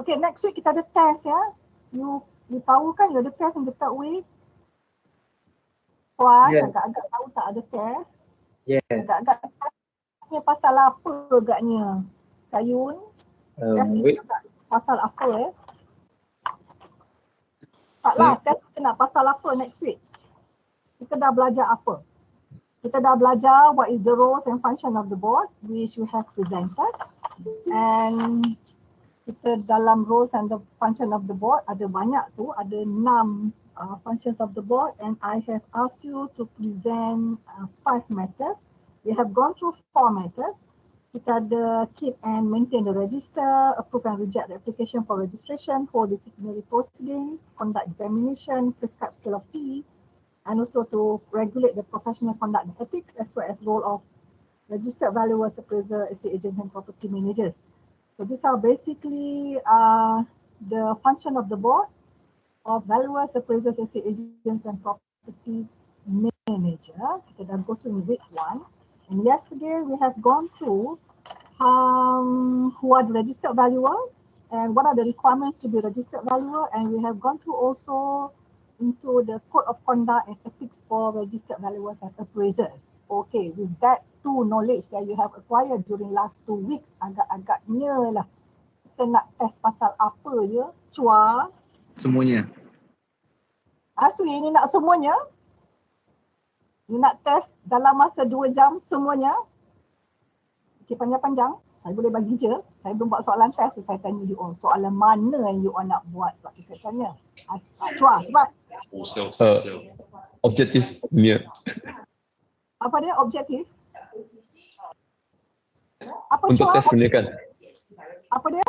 Okay, next week kita ada test ya. You tahu kan you ada test in the third week? Puan, agak-agak tahu tak ada test? Yes. Agak-agak testnya pasal apa agaknya? Kayun? Test ni pasal apa Taklah, test kita nak pasal apa next week? Kita dah belajar apa? Kita dah belajar what is the roles and function of the board which you have presented. And kita dalam roles and the function of the board ada banyak tu, ada 6 functions of the board, and I have asked you to present 5 matters. We have gone through 4 matters. Kita ada keep and maintain the register, approve and reject the application for registration, hold disciplinary proceedings, conduct examination, prescribe scale of fee, and also to regulate the professional conduct and ethics, as well as role of registered valuers, appraiser, estate agents, and property managers. So these are basically the function of the board of valuers, appraisers, estate agents, and property manager. Kita dah go through week 1. And yesterday we have gone through who are the registered valuer and what are the requirements to be registered valuer, and we have gone through also into the code of conduct and ethics for registered valuers and appraisers. Okay, with that two knowledge that you have acquired during last 2 weeks, agak-agaknya lah kita nak test pasal apa je? Cua? Semuanya. Aswi, ni nak semuanya? You nak test dalam masa 2 jam semuanya? Okay, panjang-panjang. Saya boleh bagi je. Saya belum buat soalan test, so saya tanya you all. Soalan mana yang you all nak buat sebab saya tanya. Cua, cepat. Objektif ni. Apa dia objektif? Apa untuk cua? test punya kan? Apa dia?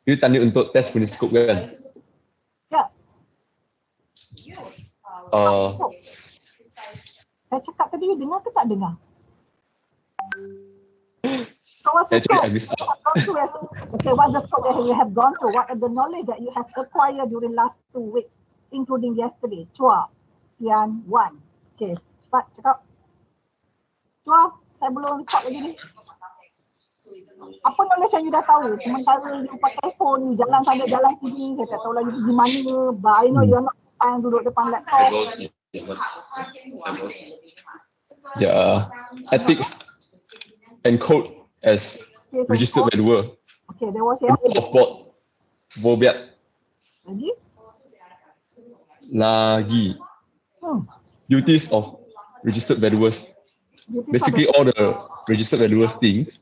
You tanya untuk test punya skop kan? Ya. Uh, Saya cakap tadi, you dengar ke tak dengar? So what's the Actually, scope? I missed out. Okay, what's the scope that you have gone through? What are the knowledge that you have acquired during last 2 weeks, including yesterday? Chua, Tian, Wan. Okay, cepat cakap. Chua, saya belum record lagi ni. Apa knowledge yang you dah tahu? Sementara you pakai phone, you jalan sana, jalan sini, saya tak tahu lagi pergi mana. But I know you're not time duduk depan laptop. Yeah, ethics and code as registered valuer. Okay, there was Rule yesterday. of board. Bobiat. Lagi? Lagi. Duties of registered valuers. Basically all the registered valuers things.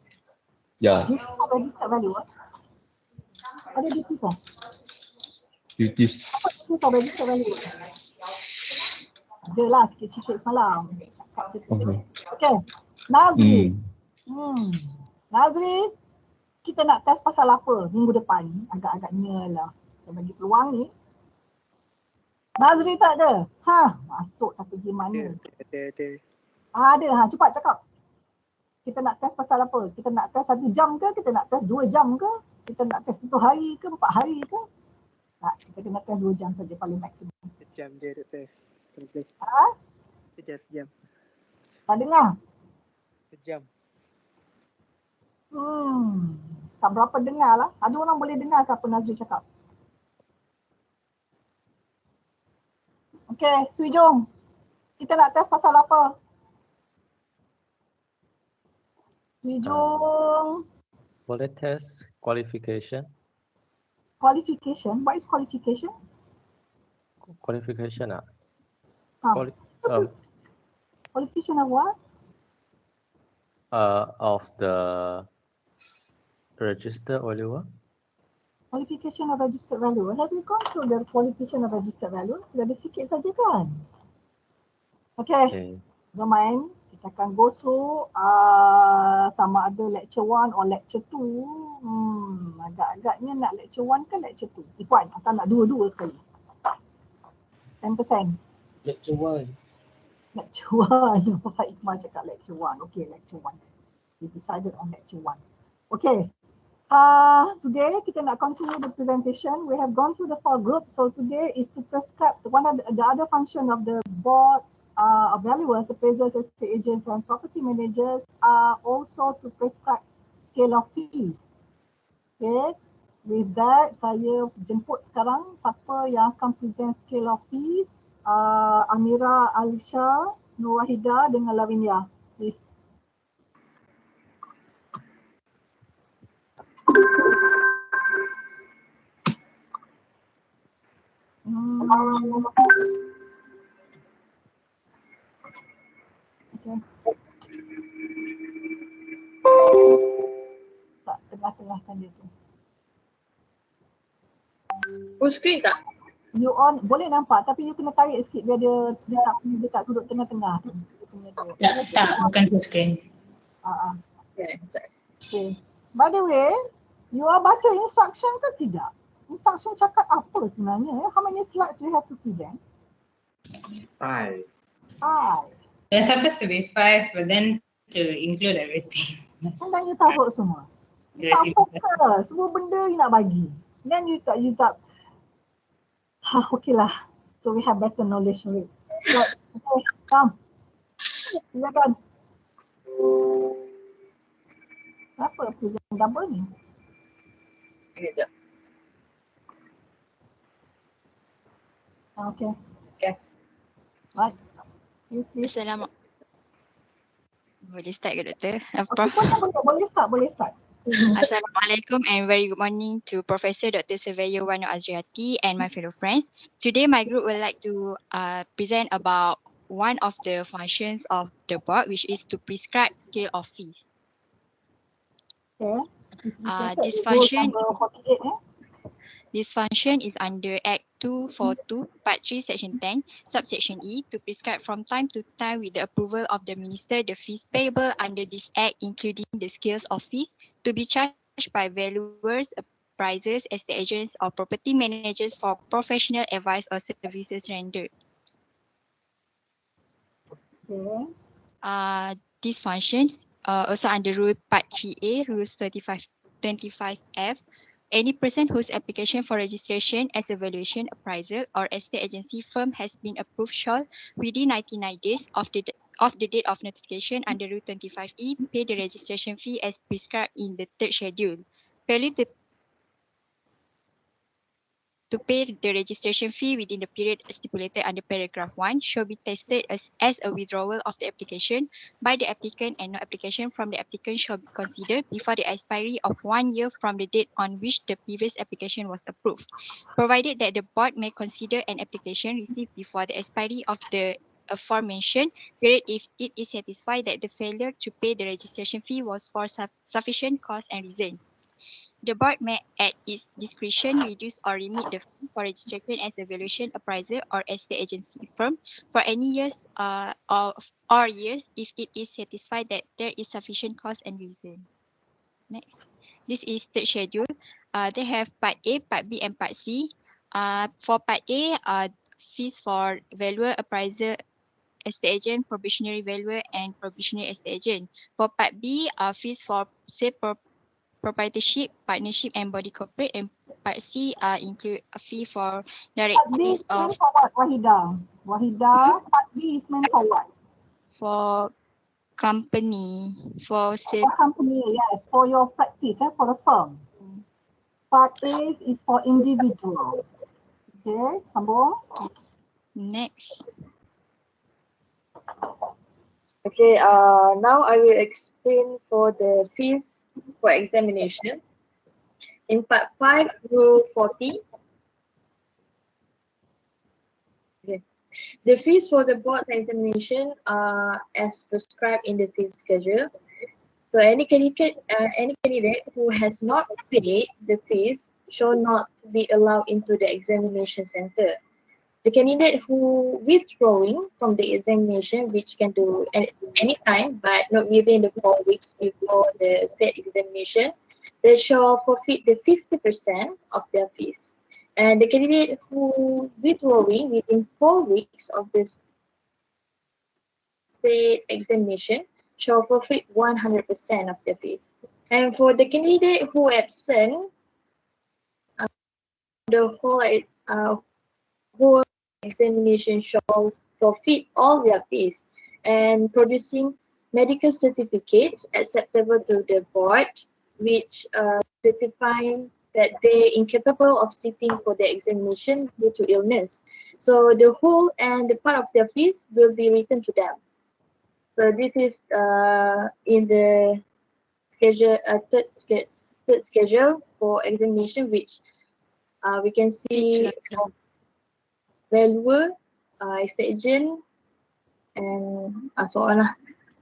Yeah. Duties of registered valuer? Ada duties lah? Duties. Apa duties of registered valuer? Ada lah sikit-sikit semalam. Okay, Nazri. Nazri, kita nak test pasal apa minggu depan? Agak-agaknya lah. Saya bagi peluang ni. Nazri tak ada? Masuk tak pergi mana? Ada. Cepat cakap. Kita nak test pasal apa? Kita nak test 1 jam ke? Kita nak test 2 jam ke? Kita nak test 1 hari ke? 4 hari ke? Tak, kita kena test 2 jam saja paling maksimum. 1 jam je duk test. Boleh. Sejam. Tak dengar? 1 jam. Tak berapa dengar lah. Ada orang boleh dengar ke apa Nazri cakap? Okay, Sui jom. Kita nak test pasal apa? Sui jom. Boleh test qualification? Qualification? What is qualification? Qualification ah? Qualification of what? Of the registered valuer. Qualification of registered valuer. Have you gone through the qualification of registered valuer? Ada sikit saja kan? Okay. Don't mind. Kita akan go through sama ada lecture 1 or lecture 2. Agak-agaknya nak lecture 1 ke lecture 2? Ikhwan, atau nak dua-dua sekali? 10%. Lecture 1. Lecture 1. Pak Iqmal cakap lecture 1. Okay, lecture 1. We decided on lecture 1. Okay. Today kita nak continue the presentation. We have gone through the 4 groups. So today is to prescribe one of the other function of the board of valuers, appraisers, estate agents, and property managers are also to prescribe scale of fees. Okay. With that, saya jemput sekarang siapa yang akan present scale of fees. Amira, Alisha, Nur Wahida dengan Lavinia. Please. Okay. Tak, tengah-tengahkan dia tu. Full screen tak? You on, boleh nampak tapi you kena tarik sikit biar dia tak duduk tengah-tengah tu. Tak, bukan full screen. Okay. By the way, you are baca instruction ke tidak? Instruction cakap apa sebenarnya? How many slides do you have to present? 5. 5. There's supposed to be 5, but then to include everything. Kan you tahu semua. You tak fokus. Semua benda you nak bagi. Then you tak. Okay lah. So we have better knowledge of it. Right. Okay, come. Silakan. Kenapa present gambar ni? Sekejap. Okay. Okay. Right. Please. Assalamualaikum. Boleh start ke Doktor? Boleh start. Assalamualaikum and very good morning to Professor Dr. Surveyor Wano Azriati and my fellow friends. Today my group would like to present about one of the functions of the board, which is to prescribe scale of fees. Okay. This function is under Act 242, Part 3, Section 10, Subsection E, to prescribe from time to time with the approval of the Minister the fees payable under this Act, including the scales of fees to be charged by valuers, appraisers, estate agents or property managers for professional advice or services rendered. Okay. These functions also under Rule Part 3A, Rules 25F. Any person whose application for registration as a valuation appraisal or estate agency firm has been approved shall, within 99 days of the date of notification under Rule 25E, pay the registration fee as prescribed in the third schedule. Failure to pay the registration fee within the period stipulated under paragraph 1 shall be tested as a withdrawal of the application by the applicant, and no application from the applicant shall be considered before the expiry of 1 year from the date on which the previous application was approved, provided that the board may consider an application received before the expiry of the aforementioned period if it is satisfied that the failure to pay the registration fee was for sufficient cause and reason. The board may, at its discretion, reduce or remit the fee for registration as a valuation appraiser or estate agency firm for any years or years if it is satisfied that there is sufficient cause and reason. Next. This is third schedule. They have Part A, Part B and Part C. For Part A, fees for valuer, appraiser, estate agent, probationary valuer and probationary estate agent. For Part B, fees for proprietorship, partnership and body corporate, and Part C include a fee for directors of... For what, Wahida? Part B is meant for what? For company, for company, yes, for your practice, for the firm. Part A is for individuals. Okay, sambung. Next. Okay, now I will explain for the fees for examination. In Part 5, Rule 40. Okay. The fees for the board's examination are as prescribed in the fee schedule. So any candidate who has not paid the fees shall not be allowed into the examination center. The candidate who withdrawing from the examination, which can do any time but not within the 4 weeks before the said examination, they shall forfeit the 50% of their fees. And the candidate who withdrawing within 4 weeks of this said examination shall forfeit 100% of their fees. And for the candidate who absent, the whole examination shall forfeit all their fees, and producing medical certificates acceptable to the board which certifying that they incapable of sitting for the examination due to illness. So the whole and the part of their fees will be returned to them. So this is in the schedule, third schedule for examination, which we can see valuer, estate agent, and so on.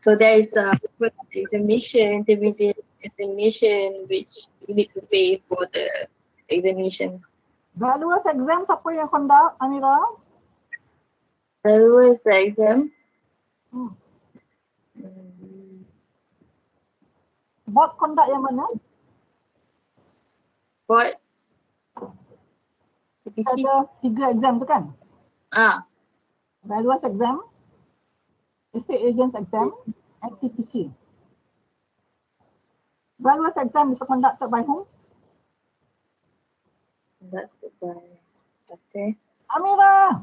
So there is a first examination, intermediate examination, which you need to pay for the examination. Valuers exam siapa yang conduct, Amira? Valuers exam. Board conduct yang mana? Board. TPC. Ada 3 exam tu kan? Valuers exam, estate agents exam, and TPC. Valuers exam is conducted by whom? Conducted by Amira!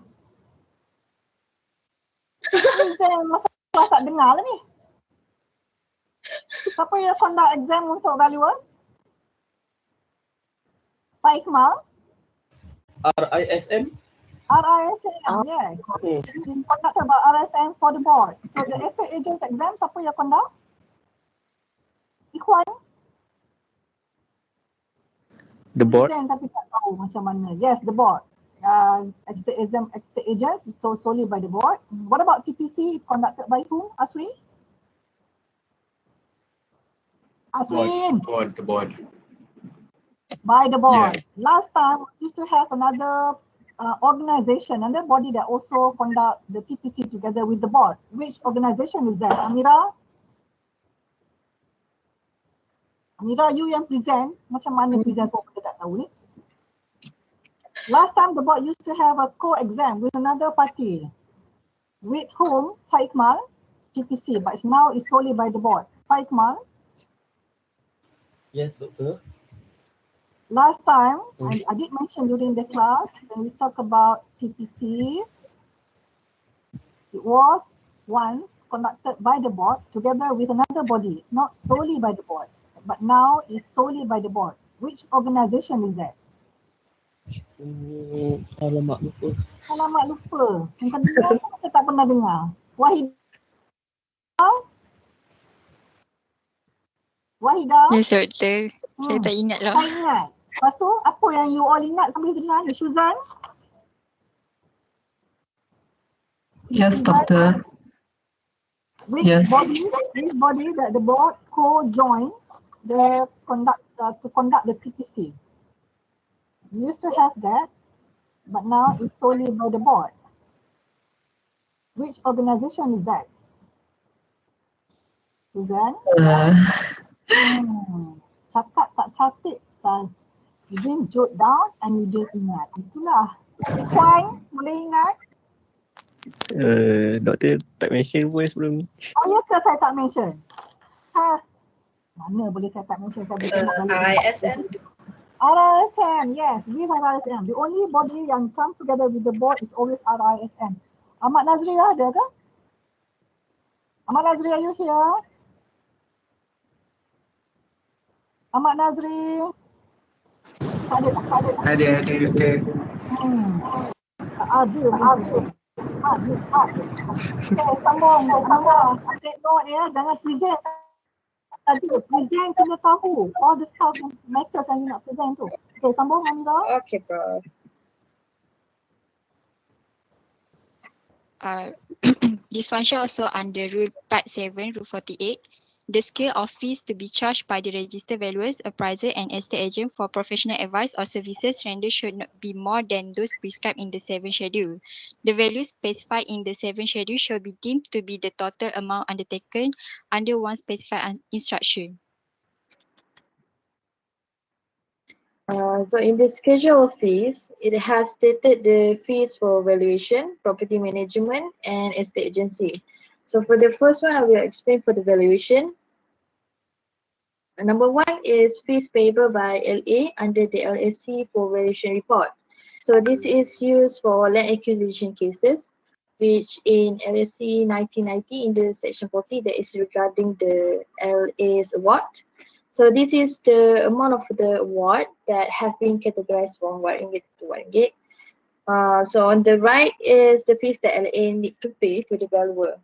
Exam masalah tak dengar lah ni. Siapa yang conduct exam untuk valuers? Pak Iqmal? RISM? RISM, yes. It's conducted by RISM for the board. So the estate agents exam, siapa yang conduct? Ikhwan? The board. Tapi tak tahu macam mana. Yes, the board. Estate agents is solely by the board. What about TPC? Is conducted by whom? Aswin? Aswin? The board. By the board. Yeah. Last time we used to have another organization, another body that also conduct the TPC together with the board. Which organization is that? Amira? Amira, you yang present. Macam mana present sebab kita tak tahu ni? Last time the board used to have a co-exam with another party. With whom? Pak Iqmal, TPC, but now it's solely by the board. Pak Iqmal? Yes, Doctor. Last time, I did mention during the class, when we talk about TPC, it was once conducted by the board together with another body, not solely by the board, but now it's solely by the board. Which organization is that? Alamak lupa. Alamak lupa. Yang kedua pun saya tak pernah dengar. Wahidah? Yes, Doktor. Saya tak ingat lah. Tak ingat. Lepas tu, apa yang you all ingat sambil dengar ni? Syuzan? Yes, Doctor. Which body that the board co-join the to conduct the TPC? We used to have that, but now it's solely by the board. Which organization is that? Suzanne? Cakap tak cantik, Ustaz. You didn't jot down and you didn't ingat. Itulah. Puan, boleh ingat? Doktor tak mention pun sebelum ni. Oh ya ke saya tak mention? Mana boleh saya tak mention? Saya boleh tengok balik. RISM? RISM, yes, we have RISM. The only body yang come together with the board is always RISM. Ahmad Nazri ada ke? Ahmad Nazri, are you here? Ahmad Nazri? Ada. Okay, sambung. Update note ya, jangan present. Present kena tahu all the stuff matters yang you nak present tu. Okay, sambung Amira. Okay, bro. This function also under Rule Part 7, Rule 48. The scale of fees to be charged by the registered valuers, appraiser and estate agent for professional advice or services rendered should not be more than those prescribed in the 7th schedule. The value specified in the 7th schedule shall be deemed to be the total amount undertaken under one specified instruction. So in the schedule of fees, it has stated the fees for valuation, property management, and estate agency. So for the first one, I will explain for the valuation. Number one is fees payable by LA under the LSC for valuation report. So this is used for land acquisition cases, which in LSC 1990 in the section 40 that is regarding the LA's award. So this is the amount of the award that have been categorized from 1 ringgit to 1 ringgit. So on the right is the fees that LA need to pay to the valuer.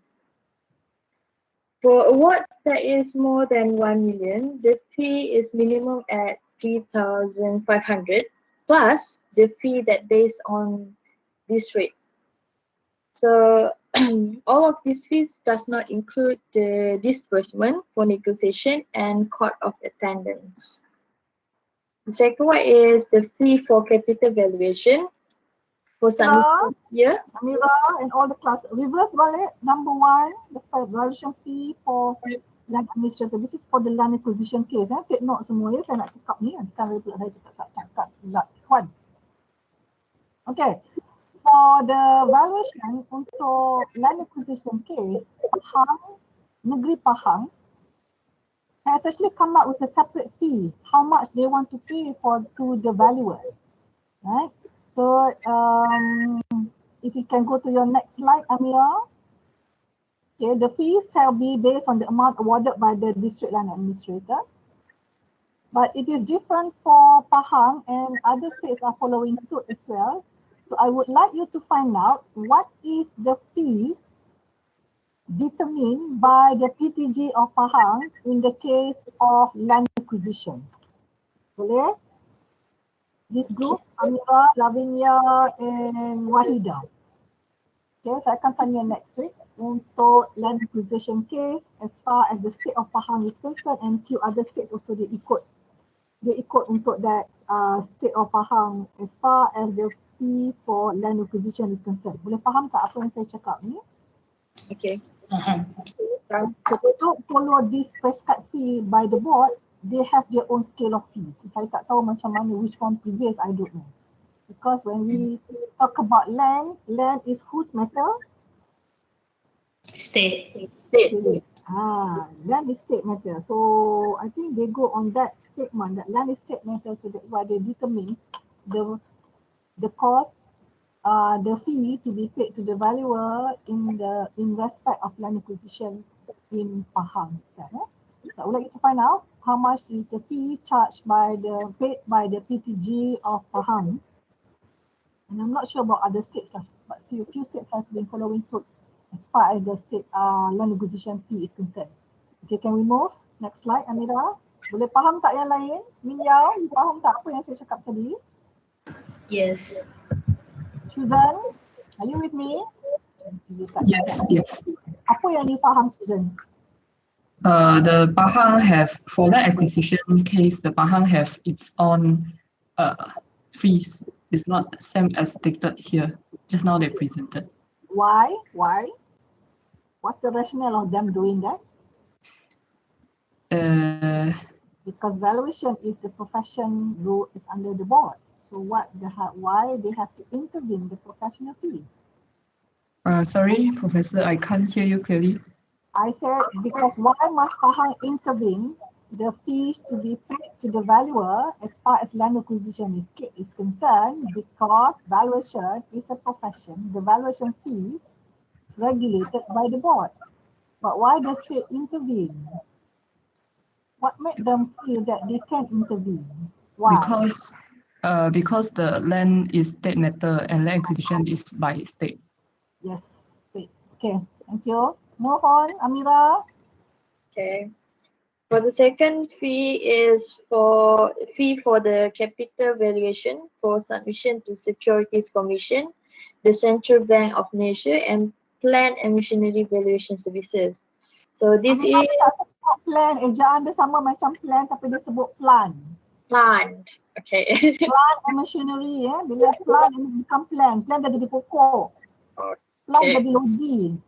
For awards that is more than 1 million, the fee is minimum at 3,500 plus the fee that based on this rate. So all of these fees does not include the disbursement for negotiation and court of attendance. The second one is the fee for capital valuation. For some, yeah. Amira and all the class, reverse balik. Number 1, the valuation fee for land administrator. This is for the land acquisition case. Take note semua ya, saya nak cakap ni. Nanti kan pula saya cakap pula. Okay. For the valuation untuk land acquisition case, Pahang, Negeri Pahang has actually come up with a separate fee. How much they want to pay to the valuer, right? So if you can go to your next slide, Amira. Okay, the fees shall be based on the amount awarded by the district land administrator. But it is different for Pahang, and other states are following suit as well. So I would like you to find out what is the fee determined by the PTG of Pahang in the case of land acquisition. Boleh? This group, Amira, Lavinia, and Wahida. Okay, saya akan tanya next week untuk land acquisition case as far as the state of Pahang is concerned, and few other states also dia ikut untuk that state of Pahang as far as the fee for land acquisition is concerned. Boleh faham tak apa yang saya cakap ni? Okay. Untuk follow this prescribed fee by the board, they have their own scale of fee. So saya tak tahu macam mana which one previous, I don't know. Because when we talk about land is whose matter? State. Land is state matter. So I think they go on that statement that land is state matter. So that's why they determine the cost, the fee to be paid to the valuer in respect of land acquisition in Pahang. So I would like you to find out how much is the fee charged paid by the PTG of Pahang. And I'm not sure about other states but see a few states have been following suit as far as the state land acquisition fee is concerned. Okay, can we move? Next slide, Amira. Boleh faham tak yang lain? Minyao, you faham tak apa yang saya cakap tadi? Yes. Susan, are you with me? Yes. Apa yang you faham, Susan? The Pahang have, for that acquisition case, the Pahang have its own fees. It's not same as stated here. Just now they presented. Why? What's the rationale of them doing that? Because valuation is the profession rule is under the board. So why they have to intervene the professional fee? Sorry, Professor, I can't hear you clearly. I said because why must Pahang intervene the fees to be paid to the valuer as far as land acquisition is concerned, because valuation is a profession. The valuation fee is regulated by the board. But why does they intervene? What made them feel that they can intervene? Why? Because the land is state matter and land acquisition is by state. Yes, state. Okay, thank you. Move on, Amira. Okay. For the second fee is for the capital valuation for submission to Securities Commission, the Central Bank of Malaysia, and Plant and Machinery Valuation Services. So this Amira, is tak sebut plan, ejaan dia sama macam plan tapi dia sebut plan. plant. Okay. Plant and machinery, bila plant bukan plan dah jadi pokok. Plant jadi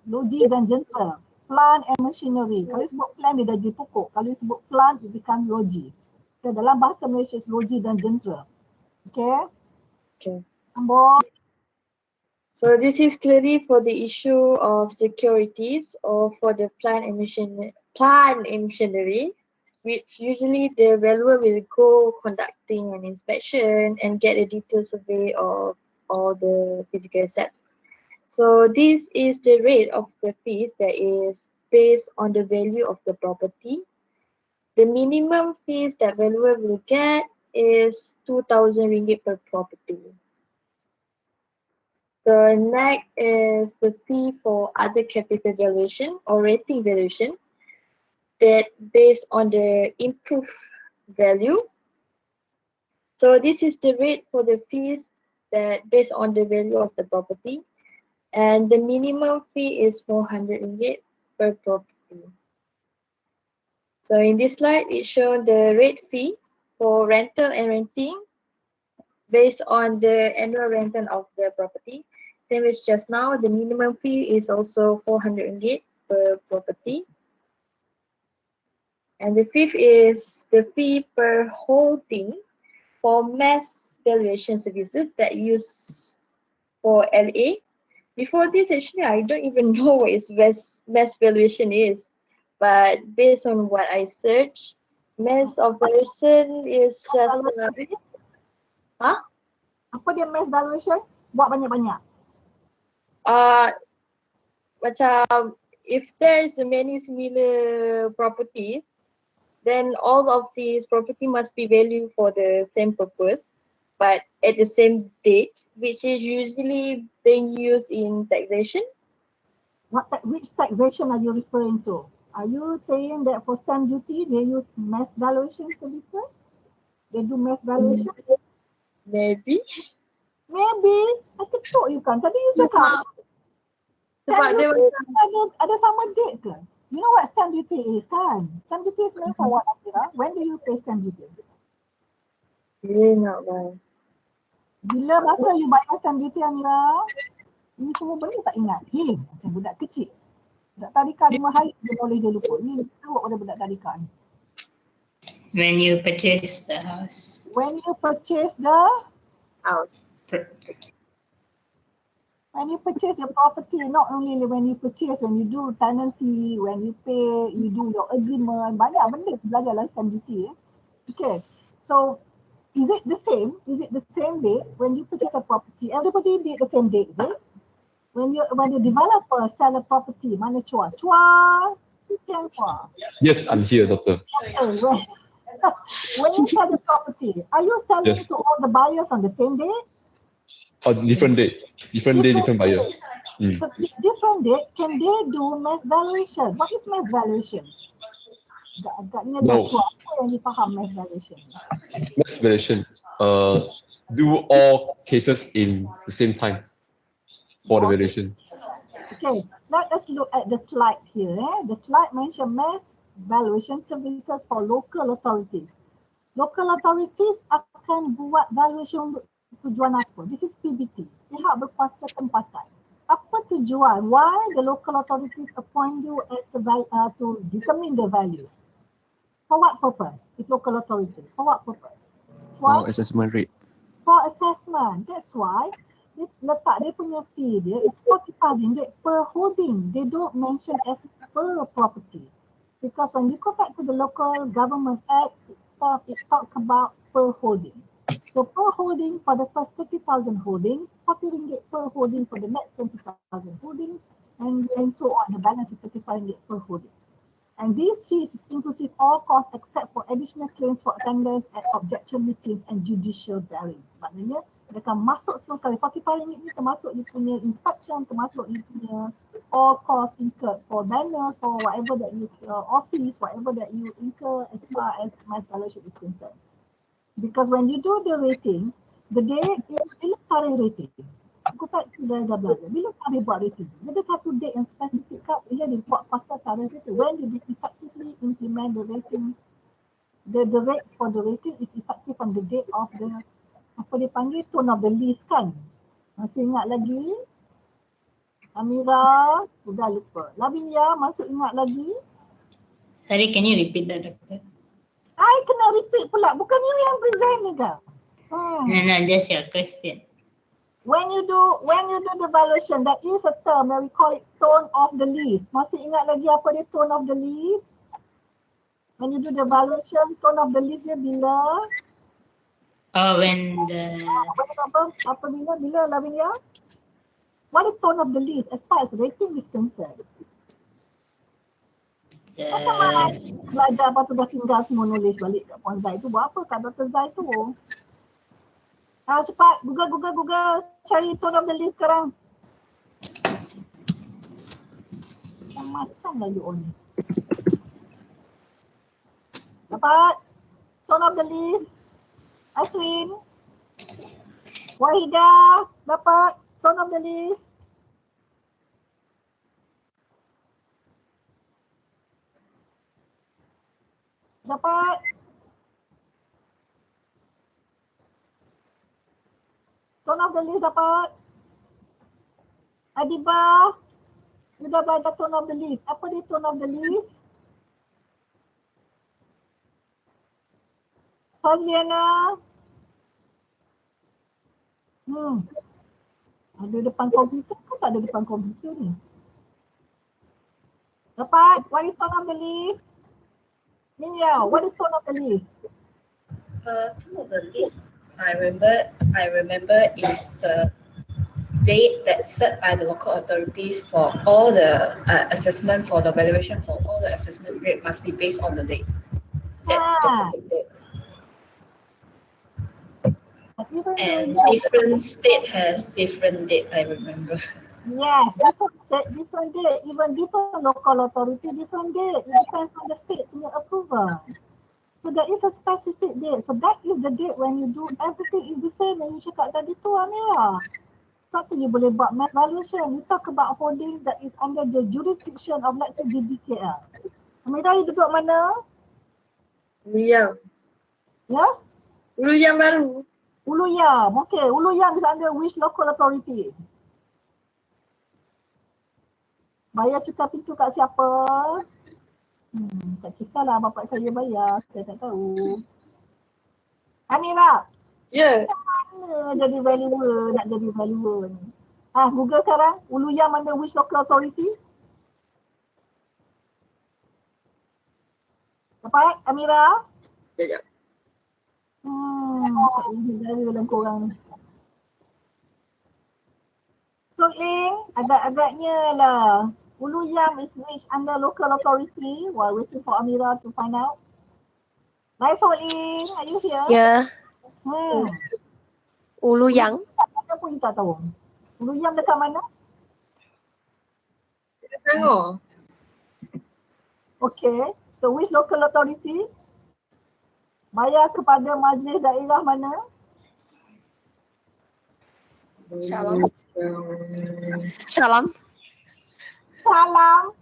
logi dan jentera. Plant and machinery. Kalau sebut plan dia dah jadi pokok. Kalau sebut plant it become logi. Okay, dalam bahasa Malaysia logi dan jentera. Okay. Ambon. So this is clearly for the issue of securities or for the plant and machinery, which usually the valuer will go conducting an inspection and get a detailed survey of all the physical assets. So this is the rate of the fees that is based on the value of the property. the minimum fees that valuer will get is 2,000 ringgit per property. So next is the fee for other capital valuation or rating valuation that based on the improved value. So this is the rate for the fees that based on the value of the property, and the minimum fee is 400 ringgit per property. So in this slide, it shows the rate fee for rental and renting based on the annual rental of the property. Same as just now, the minimum fee is also 400 ringgit per property. And the fifth is the fee per holding for mass valuation services that use for LA. Before this, actually, I don't even know what is mass valuation is. But based on what I searched, mass valuation is just Apa dia mass valuation? Buat banyak-banyak. Macam if there is many similar properties, then all of these property must be valued for the same purpose, but at the same date, which is usually being used in taxation. Which taxation are you referring to? Are you saying that for stamp duty they use mass valuation services? They do mass valuation? Maybe. I ketuk you kan. Tadi you cakap stamp duty ada sama date ke? You know what stamp duty is kan? Stamp duty is meant for what, Amira? When do you pay stamp duty? Really not well. Bila masa you bayar stamp duty, Amira? Ini semua benda tak ingat. Macam budak kecil. Budak tadika 5 hari dia boleh dia lupa. Ni teruk pada budak tadika ni. When you purchase the house. When you purchase the house. When you purchase the property, not only when you purchase, when you do tenancy, when you pay, you do your agreement, banyak benda belajar dalam stamp duty. Okay, so is it the same? Is it the same date when you purchase a property? Everybody did the same date, is it? When the developer sell a property, mana Chua? Chua, Chua. Yes, I'm here, doctor. Okay, when you sell the property, are you selling to all the buyers on the same day? Different date. Different buyers. So different date, can they do mass valuation? What is mass valuation? Agaknya dah Chua, apa yang dipaham mass valuation? Mass valuation. Do all cases in the same time for the valuation. Okay, let us look at the slide here. The slide mention mass valuation services for local authorities. Local authorities akan buat valuation untuk tujuan apa? This is PBT, pihak berkuasa tempatan. Apa tujuan? Why the local authorities appoint you as to determine the value? For what purpose? If local authorities, for what purpose? For assessment rate. For assessment. That's why letak dia punya fee dia is 45 ringgit per holding. They don't mention as per property. Because when you go back to the Local Government Act, it talks about per holding. So per holding for the first 30,000 holdings, 40 ringgit per holding for the next 20,000 holdings, and so on. The balance is 35 ringgit per holding. And these fees is inclusive all costs except for additional claims for attendance at objection meetings and judicial bearings. Maknanya, dia akan masuk semua kali. 45 ringgit ni termasuk dia punya inspection, termasuk dia punya all costs incurred for banners, for whatever that you, office, whatever that you incur as far as mass valuation is concerned. Because when you do the rating, the date is bila tarikh rating. Go back to the belajar. Bila tarikh buat rating? Ada satu date yang spesifik kat bila dia buat pasal tarikh rating. When did they effectively implement the rating? The rates for the rating is effective on the date of the, apa dia panggil, tone of the lease kan? Masih ingat lagi? Amira, sudah lupa. Lavinia, masih ingat lagi? Sorry, can you repeat that, doctor? I kena repeat pula. Bukan you yang present ni ke? No, just your question. When you do the valuation, there is a term that we call it tone of the lease. Masih ingat lagi apa dia tone of the lease? When you do the valuation, tone of the lease dia bila? When the... Apa bila Lavinia? What is tone of the lease as far as rating is concerned? Macam mana belajar lepas tu dah tinggal semua nulis balik kat Puan Zai tu. Buat apa kat Dr. Zai tu? Cepat, Google. Cari tone of the list sekarang. Macam lah you on. Dapat? Tone of the list. Aswin. Wahidah. Dapat? Tone of the list. Dapat? Tone of the list dapat? Adibah? You dah baca tone of the list. Apa dia tone of the list? Faziana? Ada depan komputer ke tak ada depan komputer ni? Dapat? What is tone of the list? Minya, what is tone of the list? Tone of the list, I remember is the date that's set by the local authorities for all the assessment for the valuation for all the assessment rate must be based on the date. That specific date. And different state has different date, I remember. Yes, different state, different date. Even different local authority, different date. It depends on the state punya approval. So there is a specific date. So that is the date when you do everything is the same yang you cakap tadi tu, Amira. Satu you boleh buat math valuation. You talk about holding that is under the jurisdiction of let's say GBKL. Amira, you duduk mana? Uluyam. Ya? Uluyam baru. Uluyam. Okay, Uluyam is under which local authority? Bayar cukai pintu kat siapa? Tak kisahlah bapak saya bayar, saya tak tahu. Amira. Ya. Mana jadi valuer, nak jadi valuer ni? Google sekarang, Uluyam under which local authority? Dapat, Amira? Sekejap. Tak ingin dari dalam korang ni. So, agak-agaknya lah. Uluyam is which under local authority while waiting for Amira to find out. Nice, Soling. Are you here? Ya, Uluyang. Apa pun you tak tahu. Uluyam dekat mana? Dekat Selangor. Okay. So, which local authority? Bayar kepada majlis daerah mana? Salam. Salam.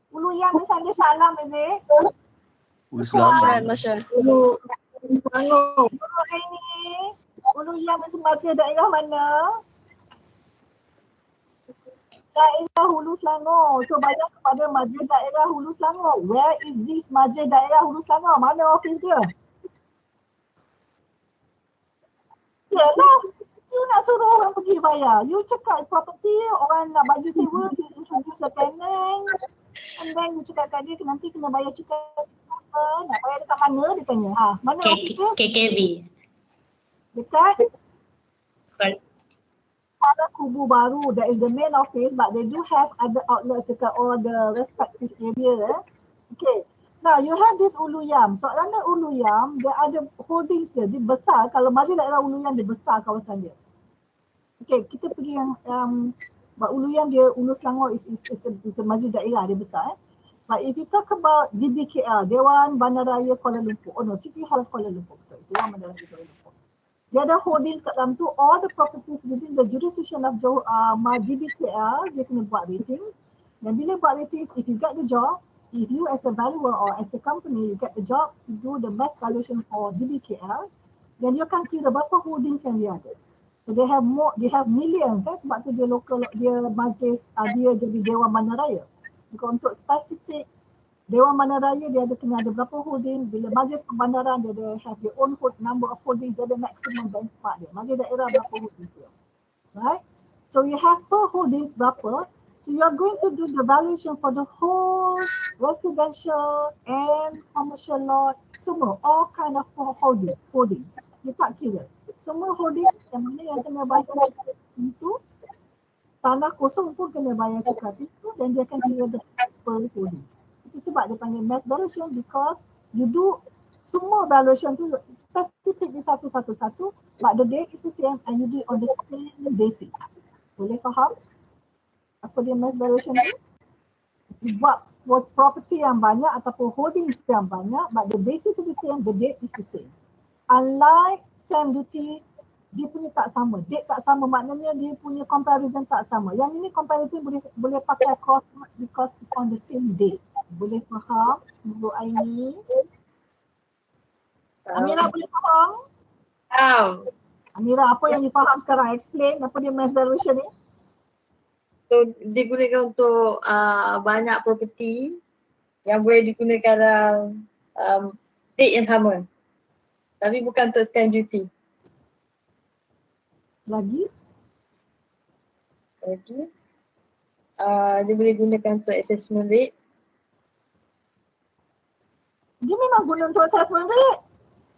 Uluyam is under Salam, is it? Masya. Selangor. Ain'ni. Uluyam is majlis daerah mana? Daerah Hulu Selangor. So bayar kepada majlis daerah Hulu Selangor. Where is this majlis daerah Hulu Selangor? Mana office dia? Yalah. You nak suruh orang pergi bayar. You cakap property, orang nak bagi sewa, you introduce a tenant. And then you cakap kat dia nanti kena bayar cukai. Nak bayar dekat mana dia tanya. Mana office dia? KKB. Dekat? Pada Kubu Baru, that is the main office, but they do have other outlets dekat all the respective area. Okay. Now you have this Uluyam. So under Uluyam, dia ada holdings dia besar. Kalau majlis daerah Uluyam dia besar kawasan dia. Okay, kita pergi yang Uluyam dia Ulu Selangor is a majlis daerah dia besar. But if you talk about DBKL, Dewan Bandaraya Kuala Lumpur. Oh no, City Hall of Kuala Lumpur. Betul, Dewan Bandaraya Kuala Lumpur. Dia ada holdings kat dalam tu, all the properties within the jurisdiction of DBKL, dia kena buat rating. Dan bila buat rating, if you get the job, if you as a valuer or as a company, you get the job to do the mass valuation for DBKL, then you akan kira berapa holdings yang dia ada. So they have millions, sebab tu dia local, dia majlis, dia jadi Dewan Bandaraya. Because untuk spesifik Dewan Bandaraya dia ada kena ada berapa holding, bila majlis pembandaran dia ada have their own number of holdings, dia ada maximum benchmark dia. Majlis daerah berapa holdings dia. Right? So you have per holdings berapa, so you are going to do the valuation for the whole residential and commercial lot, semua, all kind of holdings. Dia tak kira. Semua holding yang mana yang kena bayar cukai pintu, tanah kosong pun kena bayar cukai pintu dan dia akan kira per holding. Itu sebab dia panggil mass valuation? Because you do semua valuation tu specific di satu-satu, but the date is the same and you do it on the same basis. Boleh faham apa dia mass valuation tu? Buat property yang banyak ataupun holdings yang banyak, but the basis is the same, the date is the same. Unlike stamp duty, dia punya tak sama, date tak sama, maknanya dia punya comparison tak sama. Yang ini comparison boleh pakai cross because it's on the same date. Boleh faham Bu Ain'ni? Amira boleh faham? Amira, apa yang difaham sekarang? Explain apa dia mass valuation ni? So digunakan untuk banyak property yang boleh digunakan dalam date yang sama. Tapi bukan untuk stamp duty. Lagi, dia boleh gunakan untuk assessment rate. Dia memang guna untuk assessment rate.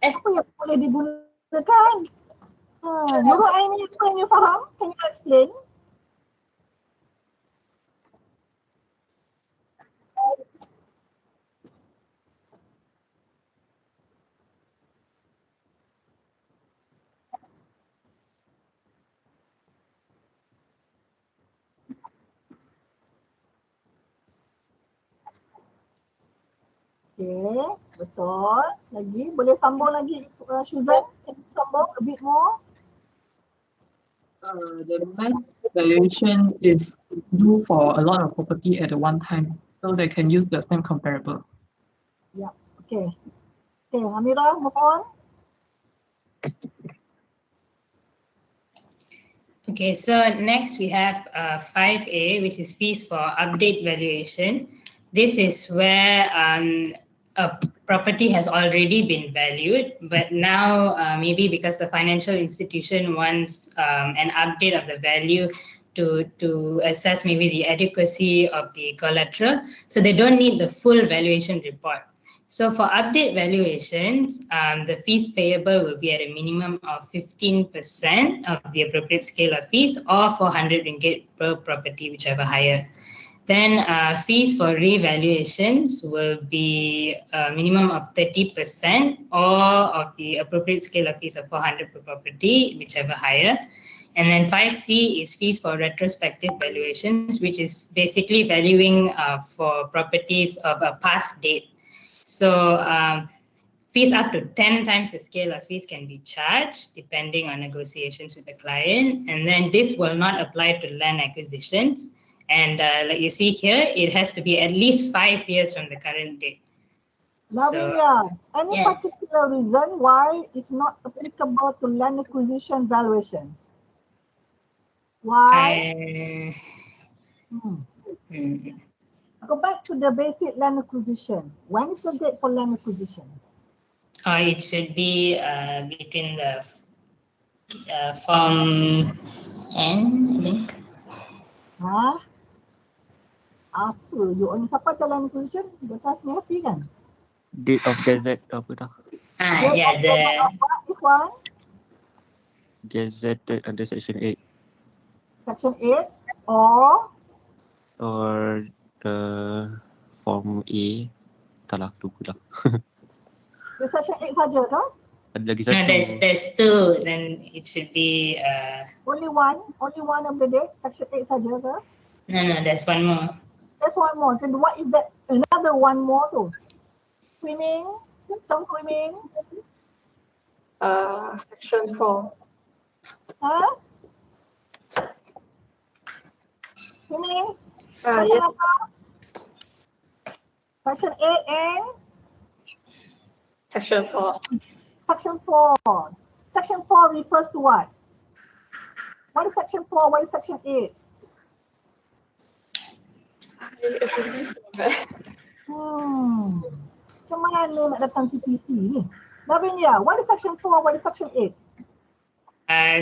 Apa yang boleh digunakan? Nurul Ain'ni, apa yang you faham? Can you explain? Okay, betul. Lagi, boleh sambung lagi Suzan? Can you sambung a bit more? The mass valuation is due for a lot of property at one time, so they can use the same comparable. Yeah, okay. Okay, Amira, move on. Okay, so next we have 5A, which is fees for update valuation. This is where a property has already been valued, but now maybe because the financial institution wants an update of the value to assess maybe the adequacy of the collateral, so they don't need the full valuation report. So for update valuations, the fees payable will be at a minimum of 15% of the appropriate scale of fees, or 400 ringgit per property, whichever higher. Then fees for revaluations will be a minimum of 30% or of the appropriate scale of fees of 400 per property, whichever higher. And then 5C is fees for retrospective valuations, which is basically valuing for properties of a past date. So fees up to 10 times the scale of fees can be charged depending on negotiations with the client. And then this will not apply to land acquisitions. And like you see here, it has to be at least 5 years from the current date. Lavinia, any yes. particular reason why it's not applicable to land acquisition valuations? Why? Go back to the basic land acquisition. When is the date for land acquisition? It should be between the form N, I think. Huh? Apa? You only siapa land acquisition? Bekas ni happy kan? Date of gazette apa dah? Yeah, the This one? Gazetted under section 8 Section 8 or the form A. Tak lah, lupa dah. the section 8 saja ke? Ada lagi no, satu. there's two. Then it should be Only one of the date, section 8 saja ke? no, there's one more. There's one more. Then what is that? Another one more tu? Swimming? Some swimming? Section 4. Huh? Swimming? Section Yes. apa? Section 8 and? Section 4. Section 4. Section 4 refers to what? What is section 4? What is section 8? Macam mana nak datang TPC ni? Lavinia, what is section 4? What is section 8?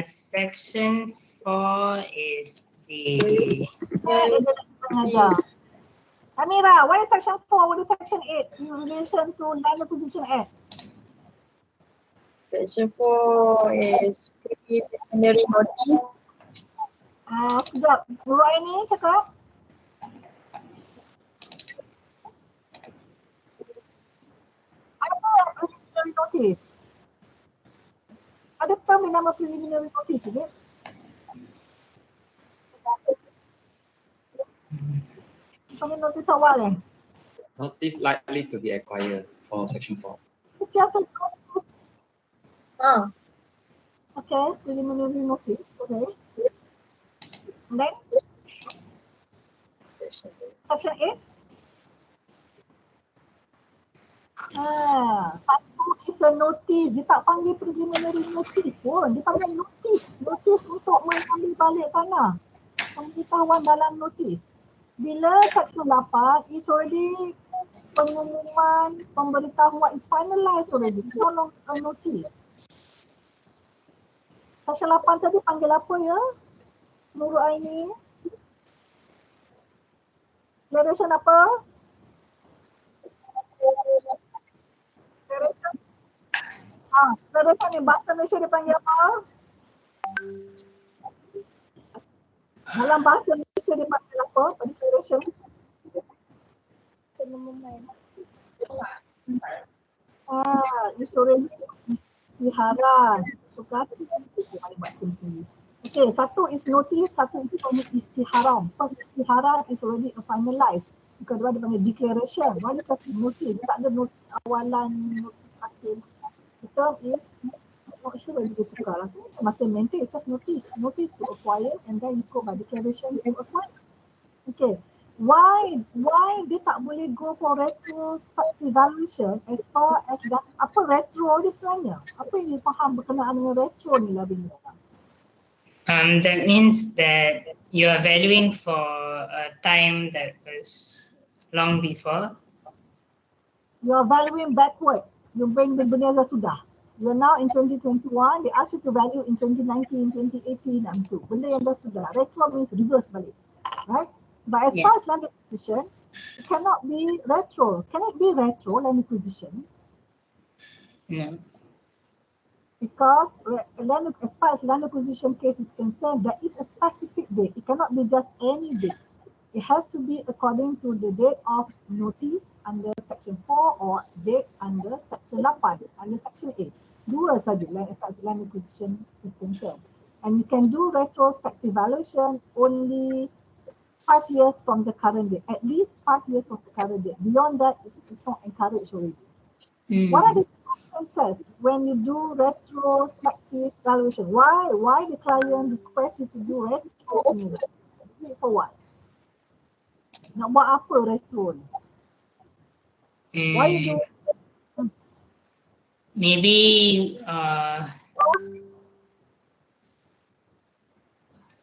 Section 4 is the Amira, what is section 4? What is section 8 in relation to Land Acquisition Act? Section 4 is preliminary notice. Sekejap, Roy ni cakap. preliminary notice. Ada term yang nama preliminary notice, is it? Panggil notice awal Notice likely to be acquired for section 4. It's just a notice. Okay, preliminary notice. Okay. And then section 8. Satu is a notice. Dia tak panggil preliminary notice pun. Dia panggil notice. Notice untuk mengambil balik tanah. Pemberitahuan dalam notice. Bila section 8 is already pengumuman, pemberitahuan is finalized already. It's no longer a notice. Section 8 tadi panggil apa ya? Menurut Ain'ni? Declaration apa? Declaration ni bahasa Malaysia dia panggil apa? Dalam bahasa Malaysia dia panggil apa? Declaration. It's already istiharan. Suka tu boleh buat tu sendiri. Okay, satu is notice, satu is istiharan. Istiharan is already finalized. Kedua dia panggil declaration. Mana satu notice, dia tak ada notice awalan, notice akhir. The term is, I'm not sure whether dia tukar lah. Masa maintain, it's just notice. Notice to acquire and then you go by declaration to acquire. Okay. Why dia tak boleh go for retrospective valuation as far as that, apa retro dia sebenarnya? Apa yang dia faham berkenaan dengan retro ni lah Bina? That means that you are valuing for a time that was long before. You are valuing backward. You bring benda yang sudah. You are now in 2021, they ask you to value in 2019, 2018 dan tu. Benda yang dah sudah. Retro means reverse balik. Right? But as far as land acquisition, it cannot be retro. Can it be retro land acquisition? No. Because as far as land acquisition case is concerned, there is a specific date. It cannot be just any date. It has to be according to the date of notice under section 4 or date under section 8, under section 8. Dua saja as far as land acquisition is concerned. And you can do retrospective valuation only 5 years from the current date, at least 5 years from the current date. Beyond that, it's not encouraged already. What are the consequences when you do retrospective valuation? Why the client request you to do retro? For what? Nak buat apa retro ni? Why you do?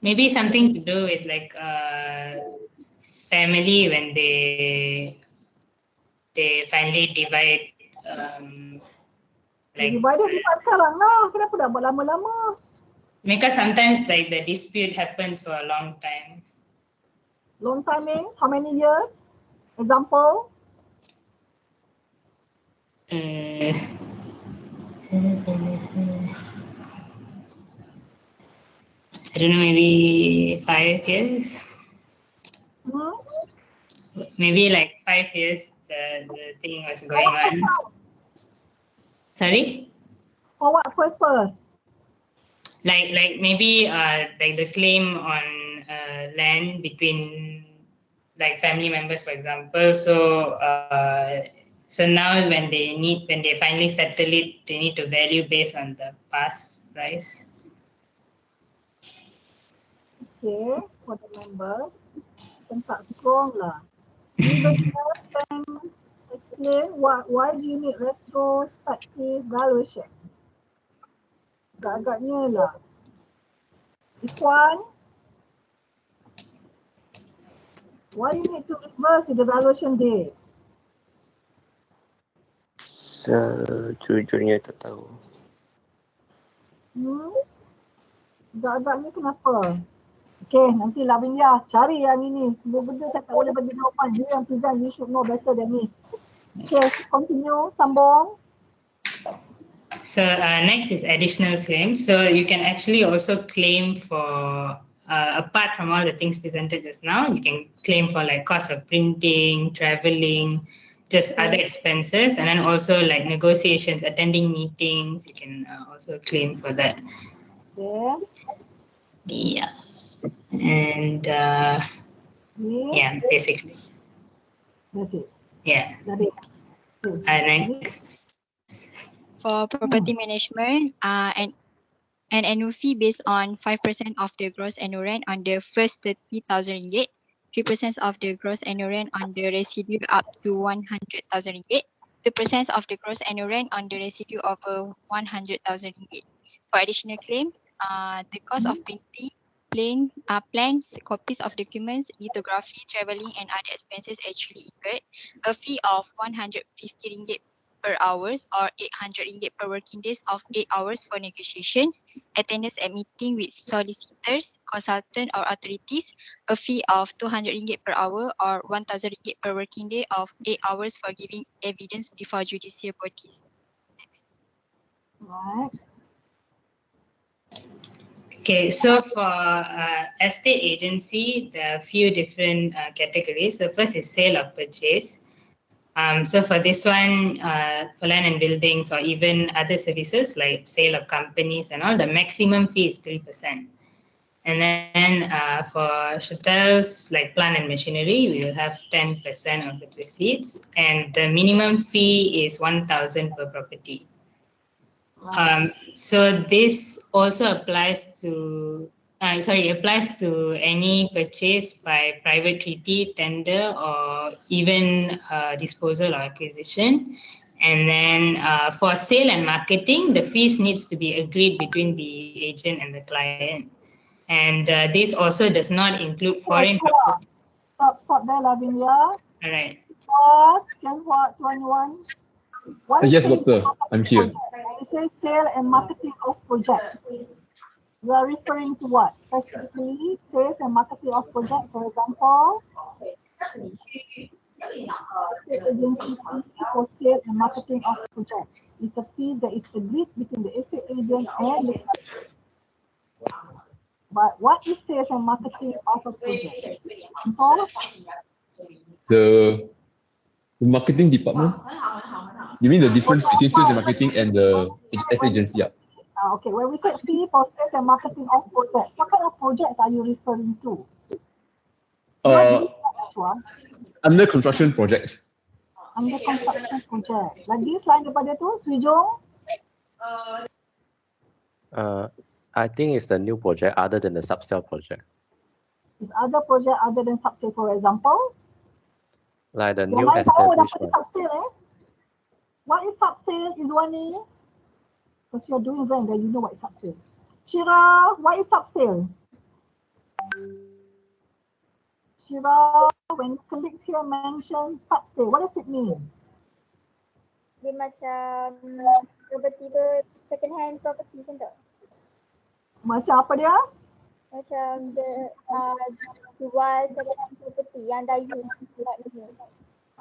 Maybe something to do with like family when they finally divide. Like divided sekarang lah. Kenapa dah buat lama-lama? Because sometimes like the dispute happens for a long time. Long time means how many years? Example? I don't know, maybe 5 years. Maybe like 5 years the thing was going on. Sorry? For what purpose? Like maybe like the claim on land between like family members, for example. So so now when they finally settle it, they need to value based on the past price. Okay, for the members, tak strong lah. Even can explain why do you need retrospective valuation? Agak-agaknya lah. Ikhwan, why you need to reverse the valuation date? Sejujurnya tak tahu. Agak-agaknya kenapa? Okay, nanti Lavinia cari yang ini. Semua benda saya tak boleh bagi jawapan. Dia yang present, you should know better than me. Okay, continue, sambung. So next is additional claims. So you can actually also claim for, apart from all the things presented just now, you can claim for like cost of printing, traveling, just other expenses, and then also like negotiations, attending meetings, you can also claim for that. Yeah. Yeah. And yeah, basically. That's it. Yeah. That's it. Next. For property management, an annual fee based on 5% of the gross annual rent on the first 30,000 ringgit, 3% of the gross annual rent on the residue up to 100,000 ringgit, 2% of the gross annual rent on the residue over 100,000 ringgit. For additional claims, the cost of printing, plans, copies of documents, lithography, travelling and other expenses actually incurred, a fee of 150 ringgit per hours or 800 ringgit per working days of 8 hours for negotiations, attendance at meeting with solicitors, consultant or authorities, a fee of 200 ringgit per hour or 1,000 ringgit per working day of 8 hours for giving evidence before judicial bodies. Right. Okay, so for estate agency, there are a few different categories. The first is sale or purchase. So for this one, for land and buildings or even other services like sale of companies and all, the maximum fee is 3%. And then for hotels like plant and machinery, we will have 10% of the proceeds. And the minimum fee is 1,000 per property. So this also applies to any purchase by private treaty, tender, or even disposal or acquisition. And then for sale and marketing, the fees needs to be agreed between the agent and the client. And this also does not include foreign property. Stop there, Lavinia. All right. What 21? Yes, doctor, I'm here. It says sale and marketing of projects. We are referring to what? Specifically, sales and marketing of projects, for example, estate agency fee for sale and marketing of projects. It's a fee that is agreed between the estate agent and the client. But what is sales and marketing of a project? For The marketing department? You mean the difference between sales and marketing and the estate agency? Yeah. Okay, when we say fee for sales and marketing of projects, what kind of projects are you referring to? Under construction projects. Under construction project. Lagi selain daripada tu, Swijong? I think it's the new project other than the subsale project. Is other project other than subsale, for example? Like the Yang new lain tahu dah establishment. subsale What is subsale, Izwani? Because you're doing rent, then you know what is subsale. Shira, what is subsale? Shira, when colleagues here mention subsale, what does it mean? Dia macam tiba-tiba second hand property macam tu. Macam apa dia? Macam jual second hand property yang dah use buat ni.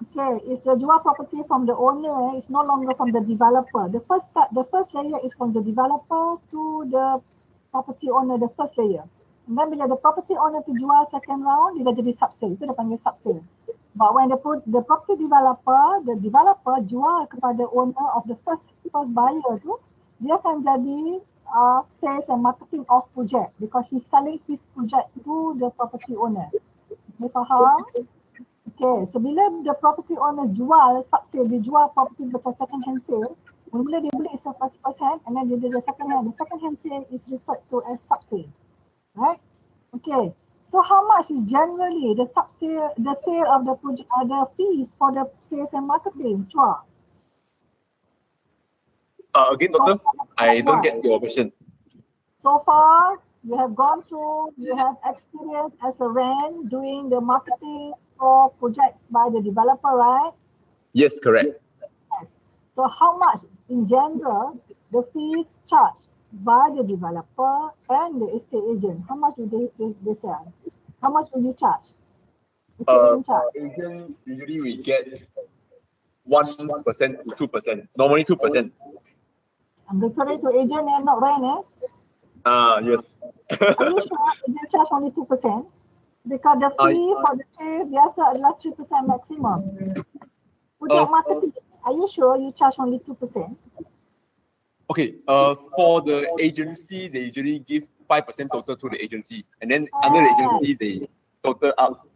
Okay, it's the jual property from the owner. It's no longer from the developer. The first layer is from the developer to the property owner. The first layer. And then bila the property owner tu jual second round, dia dah jadi subsale. Itu dia panggil subsale. But when the property the developer jual kepada owner of the first buyer tu, dia akan jadi sales and marketing of project because he's selling his project to the property owner. You faham? Okay, so bila the property owner jual subsale, dia jual property macam second hand sale, mula-mula dia beli is first hand and then dia the second hand. The second hand sale is referred to as subsale. Right? Okay. So how much is generally the sale of the project, the fees for the sales and marketing? Chua. Again, doctor, I don't get your question. So far, you have gone through, you have experience as a rent doing the marketing for projects by the developer, right? Yes, correct. Yes. So how much in general the fees charged by the developer and the estate agent? How much do they sell? How much will you charge? Agent, usually we get 1% to 2%. Normally 2%. I'm referring to agent and not rent, Yes. Are you sure agent charge only 2%? Because the fee for the sale biasa adalah 3% maximum. Project marketing, are you sure you charge only 2%? Okay, for the agency, they usually give 5% total to the agency, and then under the agency, they total up,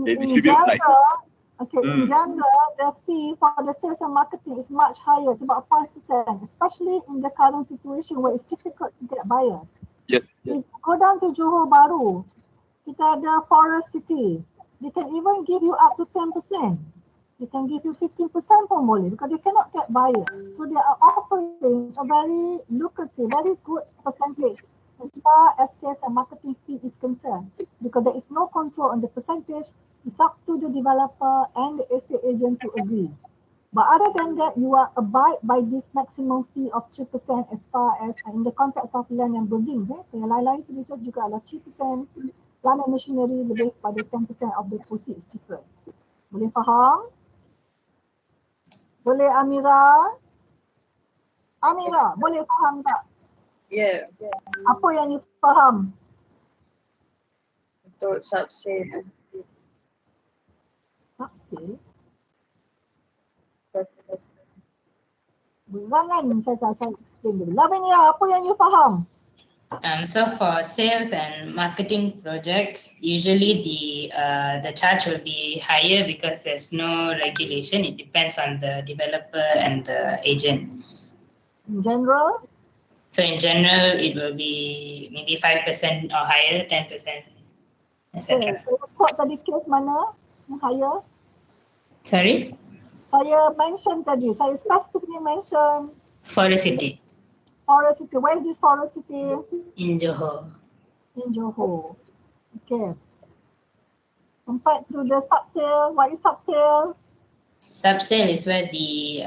they distribute like. In general, the fee for the sales and marketing is much higher. It's about 5%, especially in the current situation where it's difficult to get buyers. Yes. If you go down to Johor Bahru, kita ada Forest City. They can even give you up to 10%. They can give you 15% pun boleh because they cannot get buyers. So they are offering a very lucrative, very good percentage as far as sales and marketing fee is concerned, because there is no control on the percentage. It's up to the developer and the estate agent to agree. But other than that, you are abide by this maximum fee of 3% as far as in the context of land and buildings. Lain-lain services juga adalah 3%, land and machinery lebih pada 10% of the proceeds cheaper. Boleh faham? Boleh Amira? Amira, boleh faham tak? Ya. Apa yang you faham? Untuk subsale. Subsale? Jangan saya explain dulu. Lavinia, apa yang you faham? So for sales and marketing projects, usually the charge will be higher because there's no regulation. It depends on the developer and the agent. In general? So in general, it will be maybe 5% or higher, 10%, etc. So quote tadi case mana yang higher? Sorry? Saya mention tadi, saya specifically mention Forest City. Forest City. Where is this Forest City? In Johor. In Johor. Okay. Compared to the subsale, what is subsale? Subsale is where the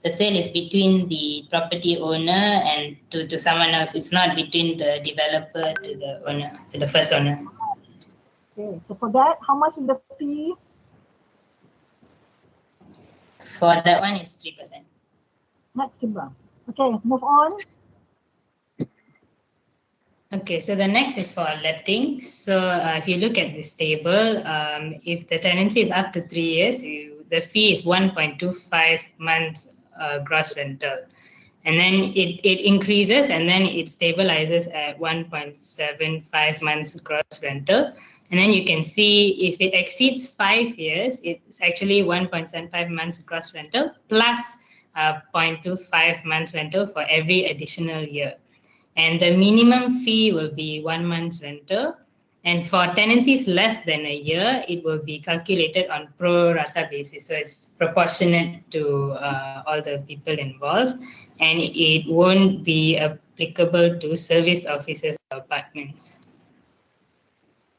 sale is between the property owner and to someone else. It's not between the developer to the owner, to the first owner. Okay. So for that, how much is the fee? For that one, it's 3%. Maximum. Okay, move on. Okay, so the next is for lettings. So if you look at this table, if the tenancy is up to 3 years, the fee is 1.25 months gross rental. And then it increases and then it stabilizes at 1.75 months gross rental. And then you can see if it exceeds 5 years, it's actually 1.75 months gross rental plus 0.25 months rental for every additional year. And the minimum fee will be 1 month's rental. And for tenancies less than a year, it will be calculated on pro rata basis. So it's proportionate to all the people involved. And it won't be applicable to serviced offices or apartments.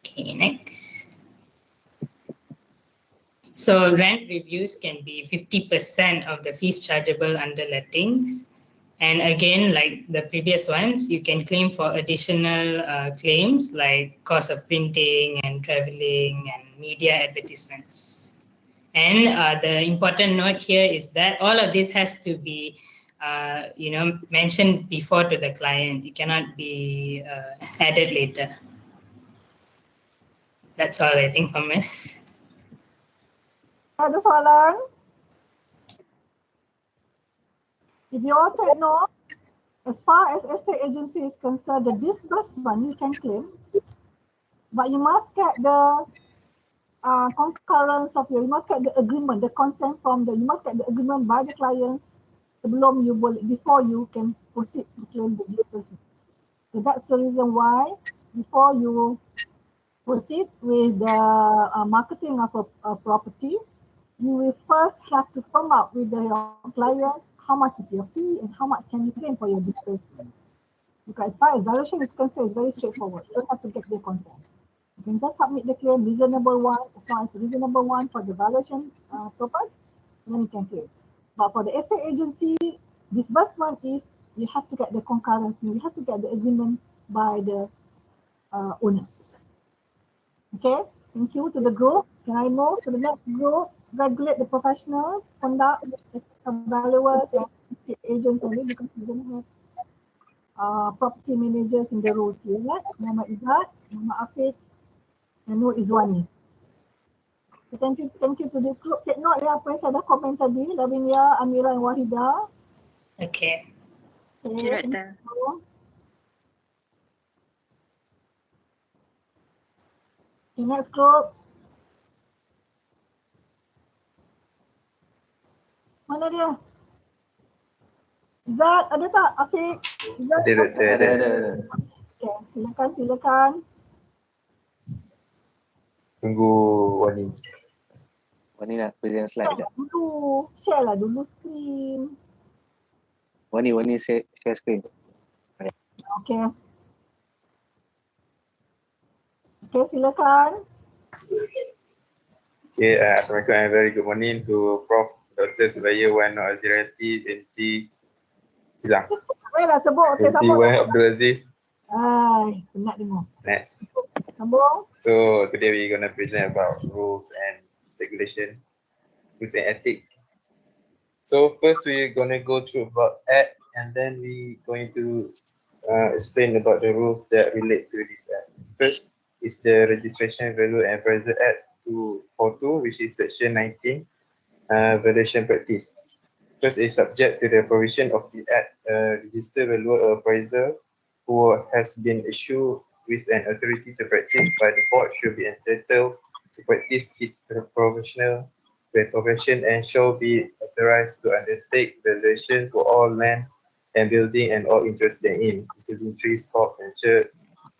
Okay, next. So rent reviews can be 50% of the fees chargeable under lettings. And again, like the previous ones, you can claim for additional claims like cost of printing and traveling and media advertisements. And the important note here is that all of this has to be mentioned before to the client. It cannot be added later. That's all I think from us. Ada soalan? If you all take note, as far as estate agency is concerned, the disbursement you can claim, but you must get the concurrence of you must get the agreement, the consent from you must get the agreement by the client before you can proceed to claim the disbursement. So that's the reason why before you proceed with the marketing of a property, you will first have to firm up with your client how much is your fee and how much can you claim for your disbursement. Because as far as valuation is concerned, it's very straightforward. You don't have to get their consent. You can just submit the claim, reasonable one, as long as reasonable one for the valuation purpose, and then you can claim. But for the estate agency, disbursement is you have to get the concurrence, you have to get the agreement by the owner. Okay, thank you to the group. Can I move to the next group? Regulate the professionals, conduct valuers and agents only because we don't have property managers in the roles here. Muhammad Izzat, Muhammad Afiq, and Nur Izwani. Thank you to this group. Take note ya apa yang saya dah komen tadi, Lavinia, Amira and Wahida. Okay. Okay, thank you. Okay, next group. Mana dia? Zat, ada tak? Afiq? Zat, Ada. Okay, silakan. Tunggu Wani. Wani nak present slide tak? Share lah dulu screen. Wani share screen. Okay. Okay, silakan. Okay, Assalamualaikum and very good morning to Prof. Dr. Suraya Wan Azirati binti Hilang. Lah sebut, okay, Binti Wan Abdul Aziz. Penat dengar. Next. Sambung. So today we're gonna present about rules and regulation, rules and ethics. So first we're gonna go through about act, and then we going to explain about the rules that relate to this act. First is the Registration Value and Appraiser Act 242, which is section 19, valuation practice. First is subject to the provision of the act, registered valuer or appraiser who has been issued with an authority to practice by the board should be entitled to practice his profession and shall be authorized to undertake valuation for all land and building and all interest therein, including trees, crop, and church,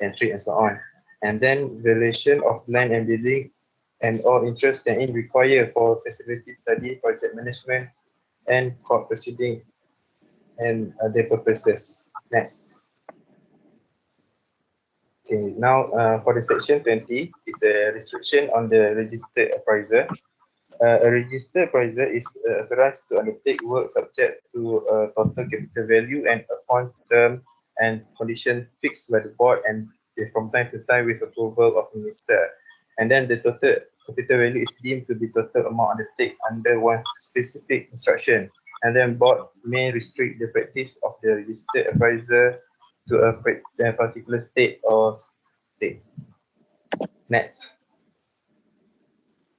and tree, and so on. And then valuation of land and building and all interest therein required for feasibility study, project management, and court proceeding and other purposes. Next. Okay, now for the section 20 is a restriction on the registered appraiser. A registered appraiser is authorized to undertake work subject to total capital value and upon term and condition fixed by the board and from time to time with approval of the minister. And then the total capital value is deemed to be total amount undertaken under one specific instruction. And then board may restrict the practice of the registered appraiser to a particular state or state. Next.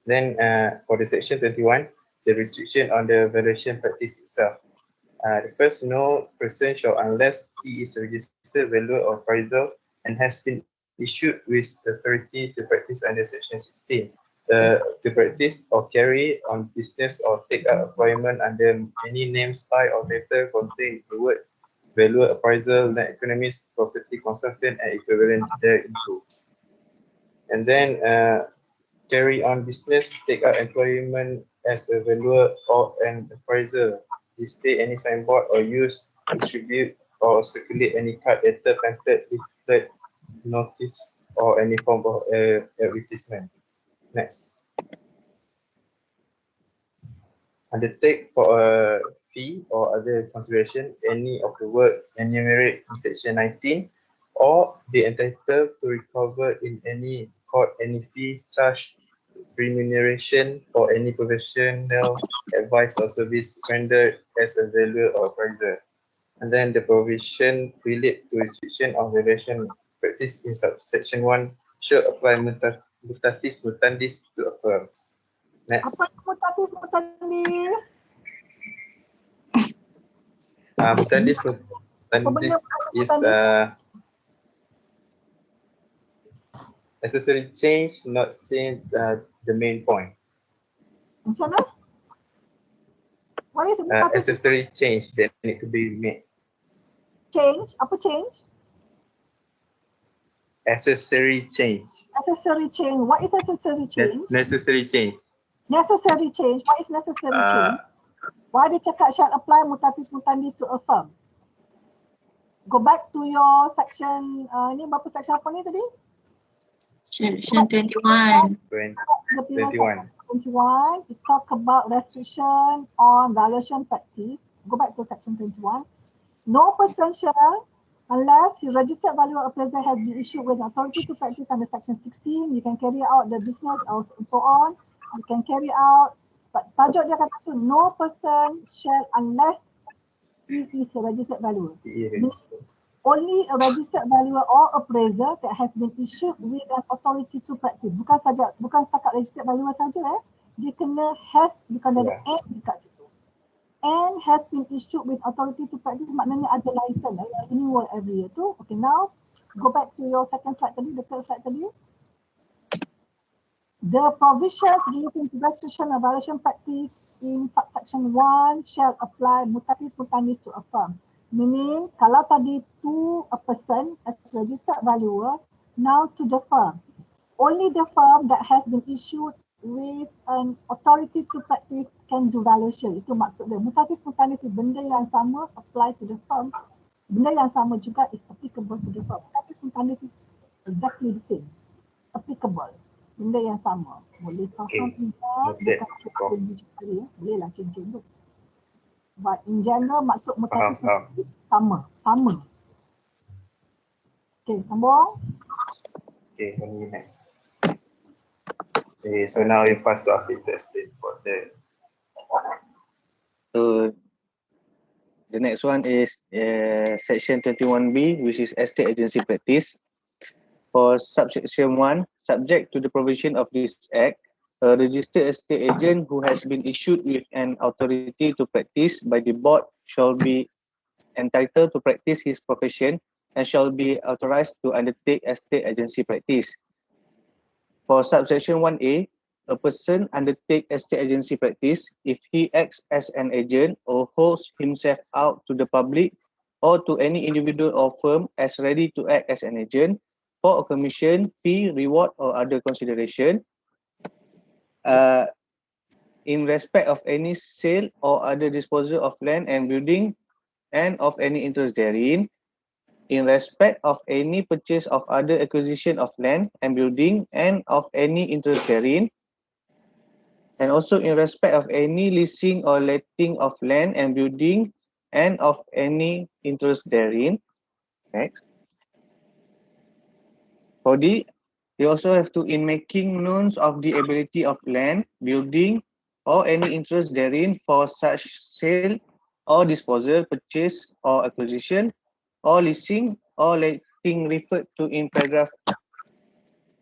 Then for the section 21, the restriction on the valuation practice itself. The first, no person shall, unless he is a registered valuer or appraiser and has been issued with authority to practice under section 16, to practice or carry on business or take up employment under any name, style, or title contained the word valuer, appraiser, land economist, property consultant, and equivalent thereto. And then carry on business, take up employment as a valuer or an appraiser, display any signboard or use, distribute or circulate any card, letter, pamphlet, leaflet, notice, or any form of advertisement. Next. Undertake for a fee or other consideration any of the work enumerated in section 19 or be entitled to recover in any court any fees, charged, remuneration for any professional advice or service rendered as a valuer or appraiser. And then the provision relate to restriction of valuation practice in subsection 1 should apply mutatis mutandis to firms. Next. Apa mutatis mutandis? Mutandis is necessary change, not change the main point. Macam mana? What is mutatis? Necessary change that need to be made. Change? Apa change? Necessary change. Necessary change. What is necessary change? Necessary change. Necessary change. What is necessary change? Why dia cakap shall apply mutatis mutandis to a firm? Go back to your section, ni berapa section apa ni tadi? Section 21. 21. We talk about restriction on valuation practice. Go back to section 21. No person shall, unless the registered valuer appraiser has been issued with authority to practice under section 16, you can carry out the business and so on. You can carry out, but tajuk dia kata so, no person shall, unless he is a registered valuer. only a registered valuer or appraiser that has been issued with an authority to practice. Bukan setakat registered valuer saja dia kena has, bukan ada and dekat situ. And has been issued with authority to practice maknanya ada license, renewal every year tu. Okay, now go back to your second slide tadi, the third slide tadi. The provisions relating to registration and valuation practice in subsection 1 shall apply mutatis mutandis to a firm. Meaning, kalau tadi to a person as registered valuer, now to the firm. Only the firm that has been issued with an authority to practice can do valuation. Itu maksud dia. Mutatis mutandis is benda yang sama apply to the firm. Benda yang sama juga is applicable to the firm. Mutatis mutandis is exactly the same. Applicable. Benda yang sama. Boleh faham juga. Boleh lah cincin tu. But in general maksud mutatis mutandis sama. Sama. Okay, sambung. Okay, next. Okay, so now you pass to update the state for the. So the next one is section 21B, which is estate agency practice. For subsection 1, subject to the provision of this act, a registered estate agent who has been issued with an authority to practice by the board shall be entitled to practice his profession and shall be authorized to undertake estate agency practice. For subsection 1A, a person undertake estate agency practice if he acts as an agent or holds himself out to the public or to any individual or firm as ready to act as an agent for a commission, fee, reward or other consideration in respect of any sale or other disposal of land and building and of any interest therein, in respect of any purchase of other acquisition of land and building and of any interest therein, and also in respect of any leasing or letting of land and building and of any interest therein. Next. For the, you also have to, in making known of the ability of land, building or any interest therein for such sale or disposal, purchase or acquisition or leasing or letting referred to in paragraph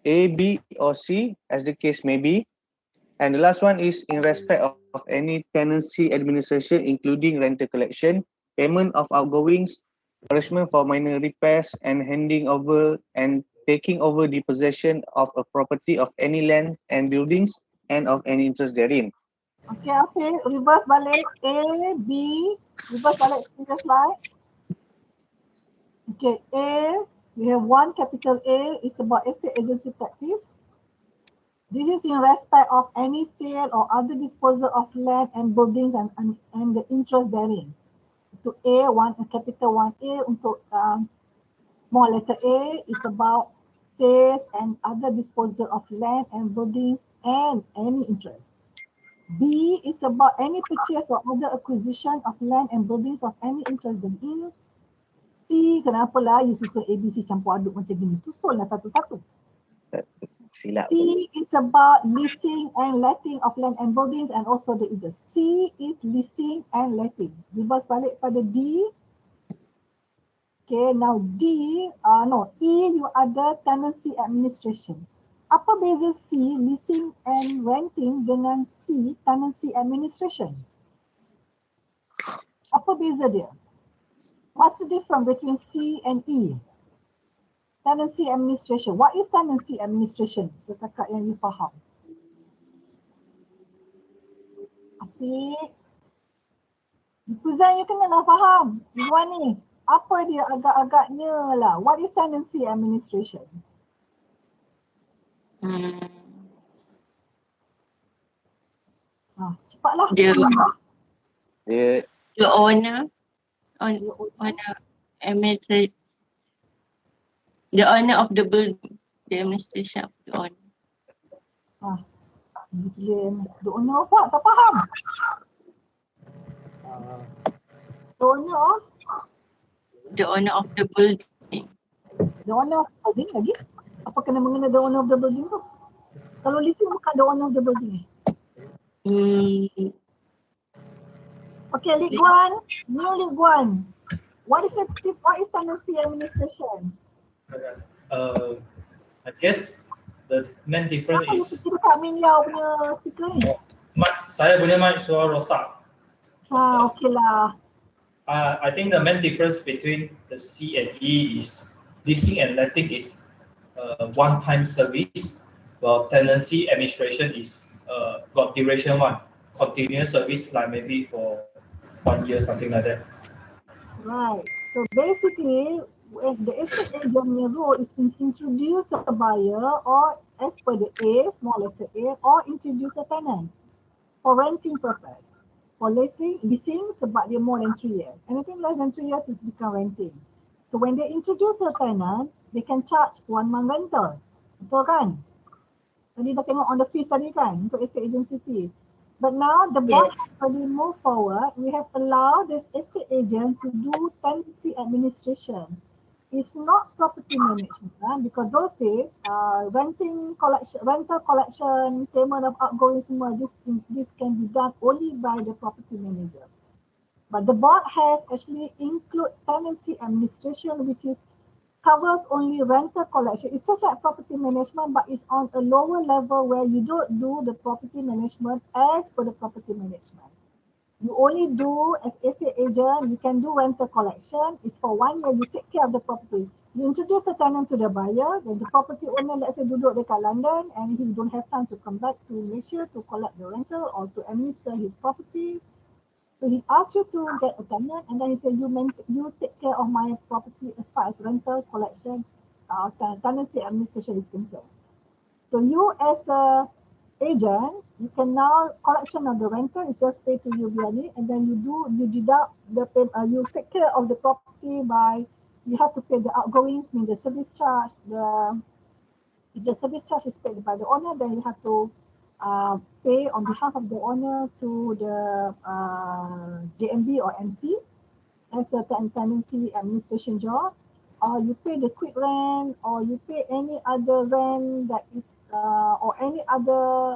A, B or C as the case may be. And the last one is in respect of any tenancy administration, including rental collection, payment of outgoings, arrangement for minor repairs, and handing over and taking over the possession of a property of any land and buildings and of any interest therein. Okay, reverse balik A, B, reverse balik previous slide. Okay, A, we have one capital A, it's about estate agency practice. This is in respect of any sale or other disposal of land and buildings and the interest therein. To A, a capital 1A, untuk small letter A is about sale and other disposal of land and buildings and any interest. B is about any purchase or other acquisition of land and buildings of any interest therein. C, kenapa lah you susun ABC campur aduk macam gini? Susunlah satu-satu. Silap. C is about leasing and letting of land and buildings and also the interest. C is leasing and letting. Reverse balik pada D. Okay, now D, E, you ada tenancy administration. Apa beza C, leasing and renting dengan C, tenancy administration? Apa beza dia? What's the difference between C and E? Tenancy administration. What is tenancy administration? Setakat yang you faham. Afiq. Kuzan you kenalah faham. Iwan ni. Apa dia agak-agaknya lah. What is tenancy administration? Cepatlah. The owner administration. The owner of the building, the administration of the owner. The owner of what? Tak faham. The owner of? The owner of the building. The owner of the building lagi? Apa kena mengenai the owner of the building tu? Kalau leasing bukan the owner of the building. Okay, League 1. New League 1. What is tenancy administration? I guess the main difference Kenapa you is pergi dekat Minyao punya speaker ni? saya punya mic suara rosak. Okay lah. I think the main difference between the C and E is leasing and letting is one-time service, while tenancy administration is got duration one, continuous service like maybe for 1 year, something like that. Right. So basically, when the estate agent role is to introduce a buyer or as per the A, small letter A, or introduce a tenant for renting purpose. For leasing sebab dia more than 3 years. Anything less than 3 years is become renting. So when they introduce a tenant, they can charge 1 month rental. Betul kan? Tadi dah tengok on the fees tadi kan untuk estate agency fee. But now the board already move forward, we have allowed this estate agent to do tenancy administration. It's not property management because those days rental collection, payment of outgoing semua, this can be done only by the property manager. But the board has actually include tenancy administration, which is covers only rental collection. It's just like property management, but it's on a lower level where you don't do the property management as per the property management. You only do as estate agent, you can do rental collection. It's for 1 year, you take care of the property. You introduce a tenant to the buyer, then the property owner, let's say duduk dekat London and he don't have time to come back to Malaysia to collect the rental or to administer his property. So he asks you to get a tenant and then he said, you take care of my property as far as rentals, collection, tenancy administration is concerned. So you as a agent, you can now collection of the rental is just pay to you BIE, and then you deduct the you take care of the property by you have to pay the outgoings, mean the service charge. If the service charge is paid by the owner, then you have to pay on behalf of the owner to the JMB or MC as a tenancy administration job, or you pay the quick rent, or you pay any other rent that is or any other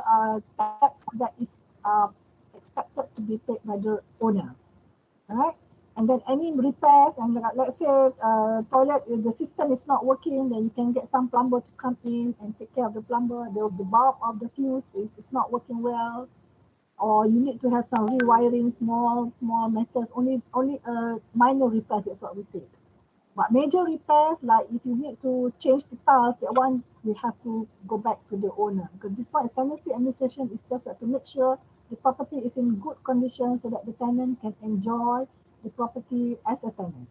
tax that is expected to be paid by the owner, right? And then any repairs, and let's say toilet, if the system is not working, then you can get some plumber to come in and take care of the plumber. The bulb of the fuse is not working well, or you need to have some rewiring, small matters, only minor repairs, that's what we say. But major repairs, like if you need to change the tiles, that one we have to go back to the owner. Because this one, tenancy administration is just to make sure the property is in good condition so that the tenant can enjoy the property as a tenant.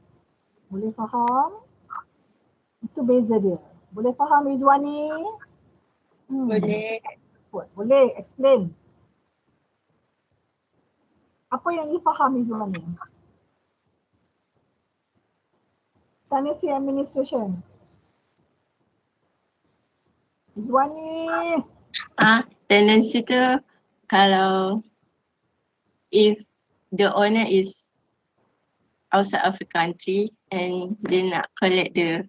Boleh faham? Itu beza dia. Boleh faham Rizwani? Boleh. Boleh, explain. Apa yang you faham Rizwani? Tenancy administration. Rizwani. Tenancy tu kalau if the owner is outside of the country and dia nak collect the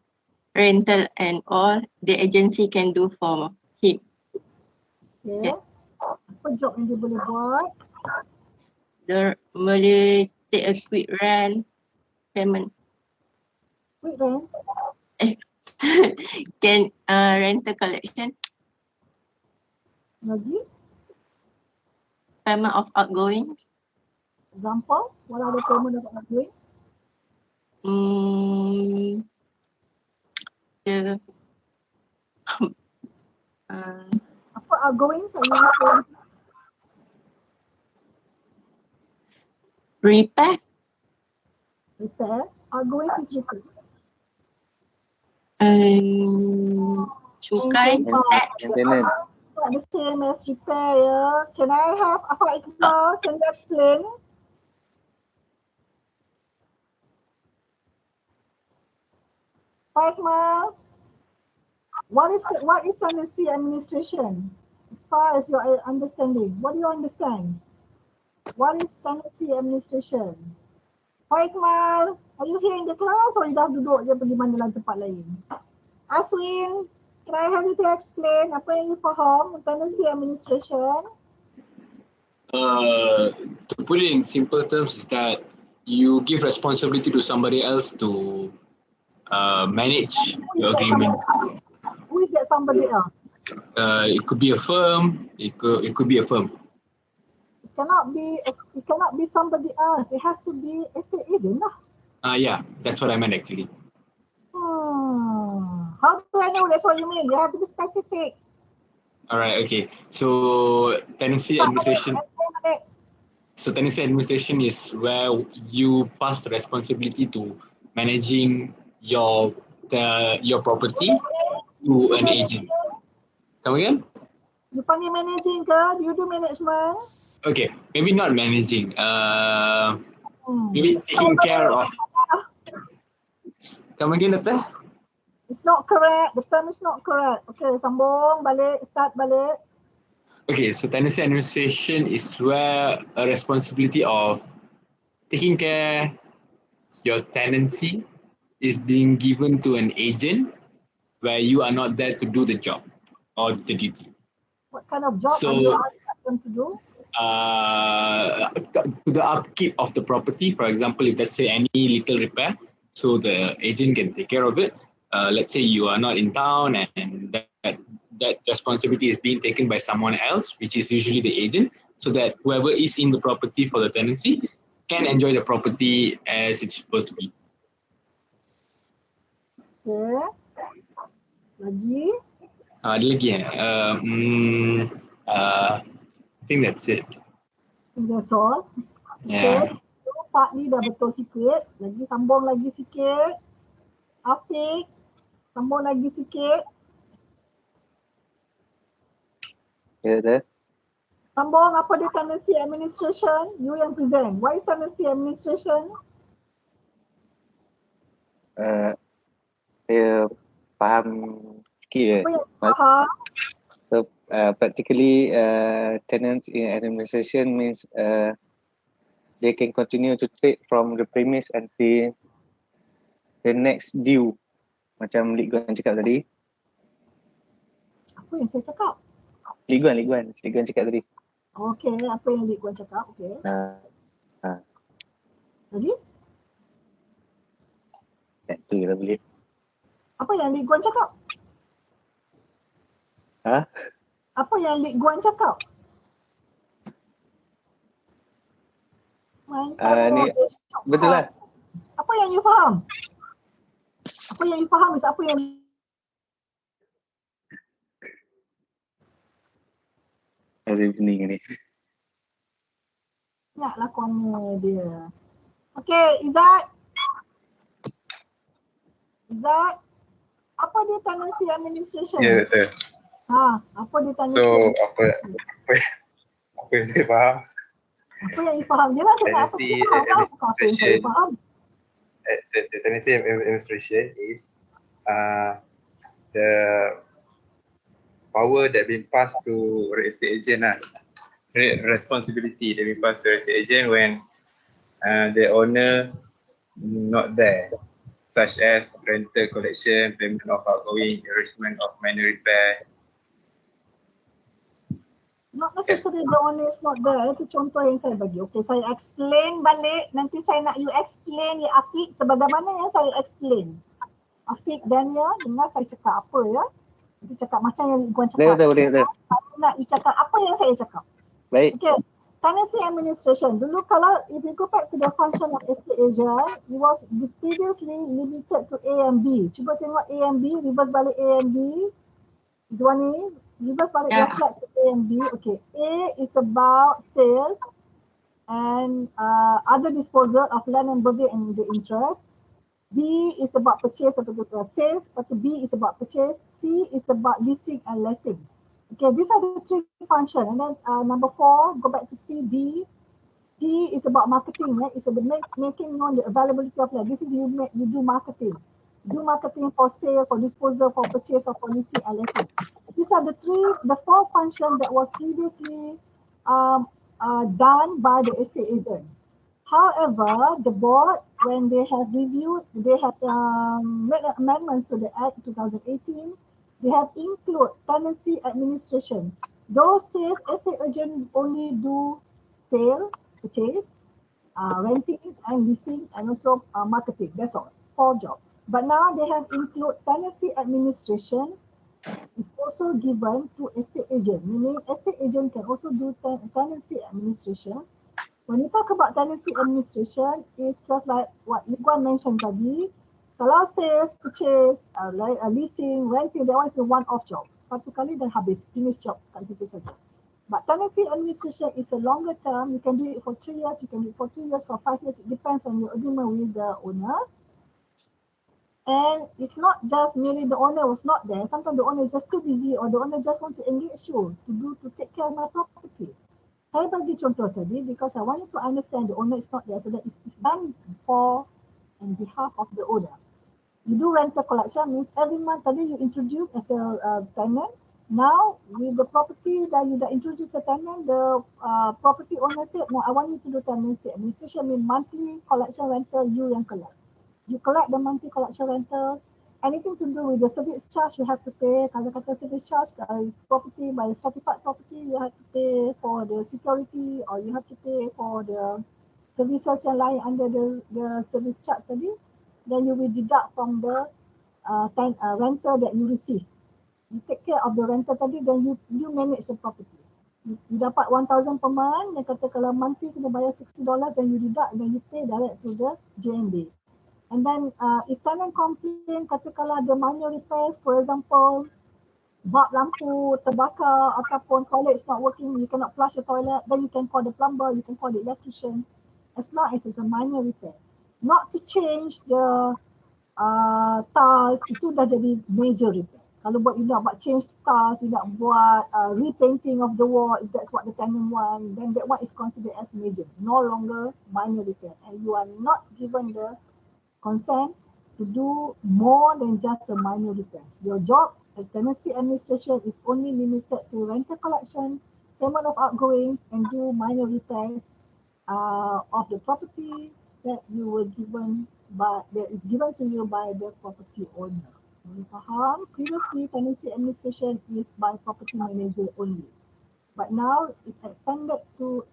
rental and all, the agency can do for him. Okay. Apa job yang dia boleh buat? Dia boleh take a quick rent payment. Quick rent? Can rental collection. Lagi? Payment of outgoings. Example, what are the payment of outgoing? Apa outgoings are you referring to? Repair. Repair. Outgoings is repair. Cukai. Maintenance. The same as repair, yeah. Can I have Apa Iqbal? Can you explain? Pak Iqbal, what is tenancy administration? As far as your understanding, what do you understand? What is tenancy administration? Pak Iqbal, are you here in the class or you dah duduk je pergi mana lah tempat lain? Aswin, can I have you to explain apa yang you faham tenancy administration? To put it in simple terms is that you give responsibility to somebody else to manage your agreement. Who is that somebody else? It could be a firm. It could be a firm. It cannot be somebody else. It has to be estate agent lah. Yeah, that's what I meant actually. How do I know that's what you mean? You have to be specific. All right. Okay. So tenancy administration. So tenancy administration is where you pass the responsibility to managing your property to an agent. Come again? You panggil managing ke? Do you do management? Okay, maybe not managing. Maybe taking care of. Come again, Doctor? It's not correct. The term is not correct. Okay, sambung balik, start balik. Okay, so tenancy administration is where a responsibility of taking care your tenancy is being given to an agent where you are not there to do the job or the duty. What kind of job So, are you asking them to do? To the upkeep of the property, for example, if let's say any little repair, so the agent can take care of it. Let's say you are not in town and that responsibility is being taken by someone else, which is usually the agent, so that whoever is in the property for the tenancy can enjoy the property as it's supposed to be. Okay. Lagi? Ada lagi I think that's it. That's all. Yeah. Okay. So, part ni dah betul sikit. Lagi sambung lagi sikit. Afiq, sambung lagi sikit. Ya, dah. Sambung apa dia tenancy administration? You yang present. What is tenancy administration? Saya faham sikit. Apa yang faham? So, practically, tenancy administration means they can continue to trade from the premise until the next due. Macam Lik Guan cakap tadi. Apa yang saya cakap? Lik Guan cakap tadi. Okay, apa yang Lik Guan cakap? Okay. Lagi? Tu je lah boleh. Apa yang Lik Guan cakap? Apa yang Lik Guan cakap? Ni betul lah. Apa yang you faham? Apa yang you faham is apa yang saya pening ni. nak lakonnya dia. Okay, Izzat. Izzat, apa dia tenancy administration? Ya, betul. Apa dia tenancy So, administration? apa yang saya faham? Apa yang you faham? Jelas saya nak apa Tenancy you faham lah. Apa yang saya faham? The tenancy administration is the power that been passed to real estate agent lah. Responsibility that been passed to real estate agent when the owner not there, such as rental collection, payment of outgoing, arrangement of minor repair. Not necessarily the owner is not there. Itu contoh yang saya bagi. Okay, saya explain balik. Nanti saya nak you explain ya Afiq sebagaimana yang saya explain. Afiq dan ya dengar saya cakap apa ya. Nanti cakap macam yang Guan cakap. Boleh. Saya nak you cakap apa yang saya cakap. Baik. Okay. Tenancy administration. Dulu kalau if you go back to the function of estate agent, it was previously limited to A and B. Cuba tengok A and B, reverse balik A and B. Zuani, reverse balik your slide to A and B. Okay, A is about sales and other disposal of land and building and the interest. B is about purchase of the sales, but B is about purchase. C is about leasing and letting. Okay, these are the three functions. And then number 4, go back to C, D. D is about marketing. Right? It's about making known the availability of land. This is you do marketing. Do marketing for sale, for disposal, for purchase, or for leasing and letting. These are the 4 functions that was previously done by the estate agent. However, the board, when they have reviewed, they have made amendments to the Act 2018. They have included tenancy administration. Those sales estate agent only do sale, purchase, renting and leasing and also marketing. That's all, 4 jobs. But now they have include tenancy administration is also given to estate agent, meaning estate agent can also do tenancy administration. When you talk about tenancy administration, it's just like what Iqbal mentioned tadi. Kalau sales, purchase, leasing, renting, that one is a one-off job. Satu kali dan habis, finish job kat situ saja. But tenancy administration is a longer term. You can do it for 3 years, you can do it for 2 years, for 5 years. It depends on your agreement with the owner. And it's not just merely the owner was not there. Sometimes the owner is just too busy or the owner just want to engage you to take care of my property. Saya bagi contoh tadi because I want you to understand the owner is not there, so that it's done for on behalf of the owner. You do rental collection means every month tadi you introduce as a tenant. Now with the property that you dah introduce a tenant, the property owner said, no, I want you to do tenancy administration, mean monthly collection rental you yang collect. You collect the monthly collection rental. Anything to do with the service charge you have to pay. Kalau kata service charge is property by certified property, you have to pay for the security or you have to pay for the services yang lain under the service charge tadi. Then you will deduct from the rental that you receive. You take care of the rental tadi, then you manage the property. You dapat 1,000 per month, yang kata kalau monthly kena bayar $60, then you deduct, then you pay direct to the JMB. And then if tenant complain, katakanlah ada minor repairs, for example, bulb lampu terbakar ataupun toilet is not working, you cannot flush the toilet, then you can call the plumber, you can call the electrician, as long as it's a minor repair. Not to change the tiles, itu dah jadi major repair. Kalau you nak buat change tiles, you nak buat repainting of the wall, if that's what the tenant want, then that one is considered as major, no longer minor repair. And you are not given the consent to do more than just a minor repairs. Your job as tenancy administration is only limited to rental collection, payment of outgoings, and do minor repairs of the property that you were given that is given to you by the property owner. You faham? Previously, tenancy administration is by property manager only, but now it's extended to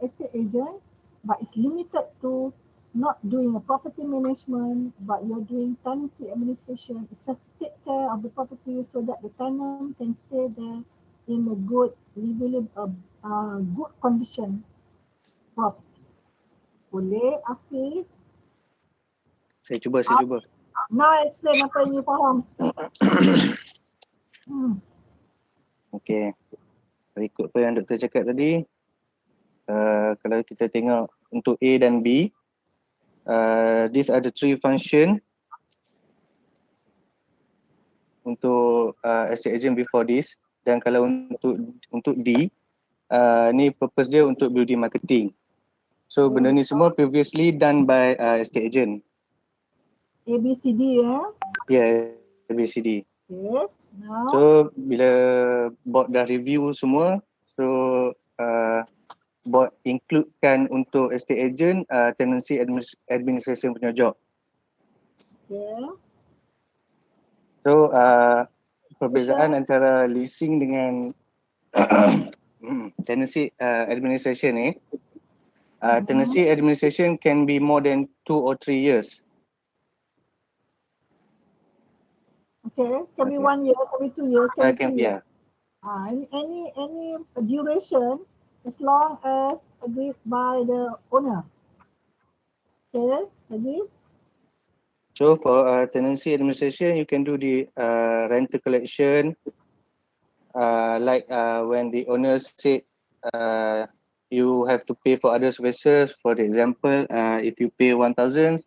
estate agent, but it's limited to not doing a property management, but you're doing tenancy administration. It's just to take care of the property so that the tenant can stay there in a good, good condition property. Boleh, Afiq? Saya cuba. Now explain apa yang you faham. Okay. Ikut apa yang doktor cakap tadi, kalau kita tengok untuk A dan B, these are the 3 function untuk estate agent before this. Dan kalau untuk D, ni purpose dia untuk building marketing. So benda ni semua previously done by estate agent. ABCD ya? Yeah, ABCD. Okay, now. So bila board dah review semua, so board includekan untuk estate agent tenancy administration punya job. Okay. So perbezaan antara leasing dengan tenancy administration ni, tenancy administration can be more than 2 or 3 years. Okay, can be 1 year, can be 2 years, can be 3 years. Yeah. Any duration as long as agreed by the owner. Okay, lagi? So for tenancy administration, you can do the rental collection, like when the owner said you have to pay for other services. For the example, if you pay 1,000,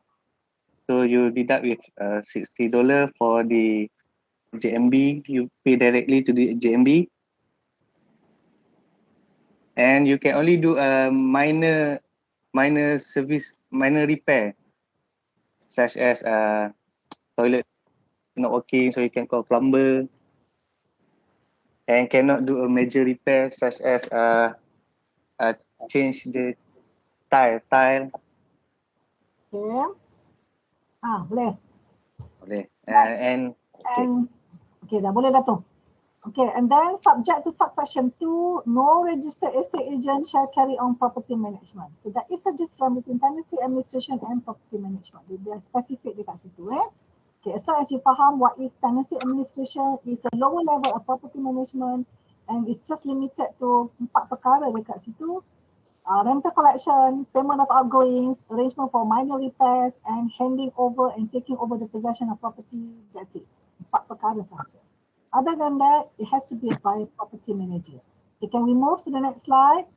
so you deduct with $60 for the JMB. You pay directly to the JMB, and you can only do a minor service, minor repair, such as toilet not working, so you can call plumber, and cannot do a major repair such as change the tile. Okay. Boleh. Boleh. And okay, dah boleh dah tu. Okay, and then subject to subsection 2, no registered estate agent shall carry on property management. So there is a difference between tenancy administration and property management. Dia specific dekat situ Okay, as long as you faham what is tenancy administration, is a lower level of property management and it's just limited to 4 perkara dekat situ. Rental collection, payment of outgoings, arrangement for minor repairs and handing over and taking over the possession of property. That's it. 4 perkara sahaja. Other than that, it has to be by a property manager. Okay, can we move to the next slide?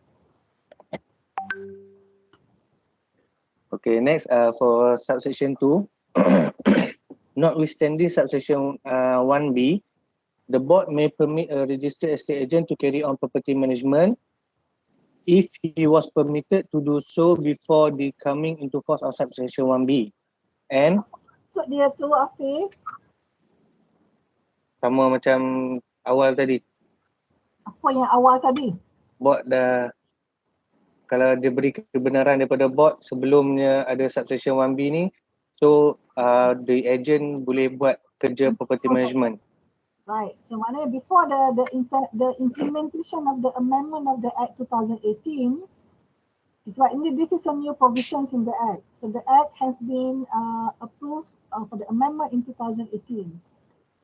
Okay, next for subsection 2. Notwithstanding subsection 1B, the board may permit a registered estate agent to carry on property management if he was permitted to do so before the coming into force of subsection 1B. And So dia tu Afiq, sama macam awal tadi, apa yang awal tadi? board dah, kalau dia beri kebenaran daripada board sebelumnya ada subsection 1B ni, so the agent boleh buat kerja property management. Right. So maknanya before the implementation of the amendment of the Act 2018, it's like this is a new provisions in the Act. So the Act has been approved for the amendment in 2018.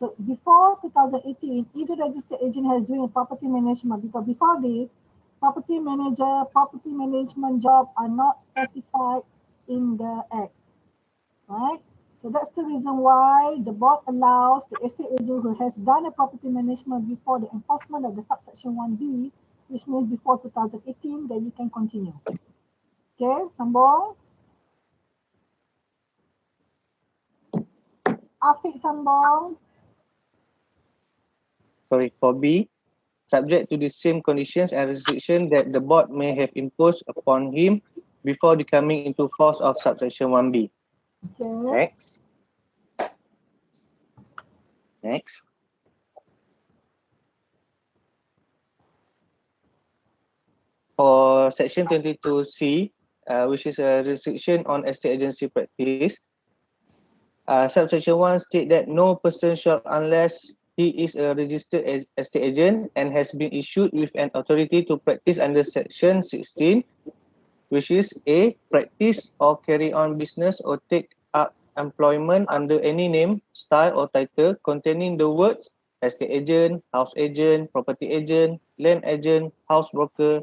So before 2018, if the registered agent has doing a property management, because before this, property manager, property management job are not specified in the Act, right? So that's the reason why the board allows the estate agent who has done a property management before the enforcement of the subsection 1B, which means before 2018, then you can continue. Okay, sambung. Afiq sambung. Sorry, for B, subject to the same conditions and restrictions that the board may have imposed upon him before the coming into force of subsection 1B. Okay. Next. Next. For section 22C, which is a restriction on estate agency practice, subsection 1 state that no person shall, unless he is a registered estate agent and has been issued with an authority to practice under section 16, which is A, practice or carry on business or take up employment under any name, style or title containing the words estate agent, house agent, property agent, land agent, house broker,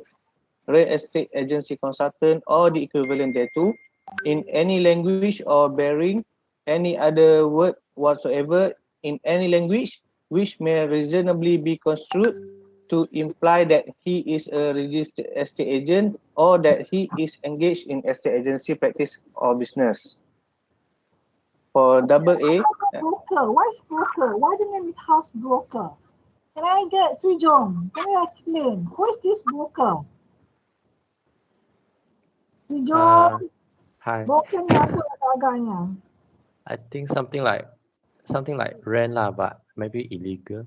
real estate agency consultant or the equivalent thereto in any language or bearing any other word whatsoever in any language which may reasonably be construed to imply that he is a registered estate agent or that he is engaged in estate agency practice or business. For double A, Broker, why is broker? Why the name is house broker? Can I get Sri Jong? Can you explain? Who is this broker? Sri Jong, Hi. broker ni apa agaknya? I think something like rent lah, but maybe illegal.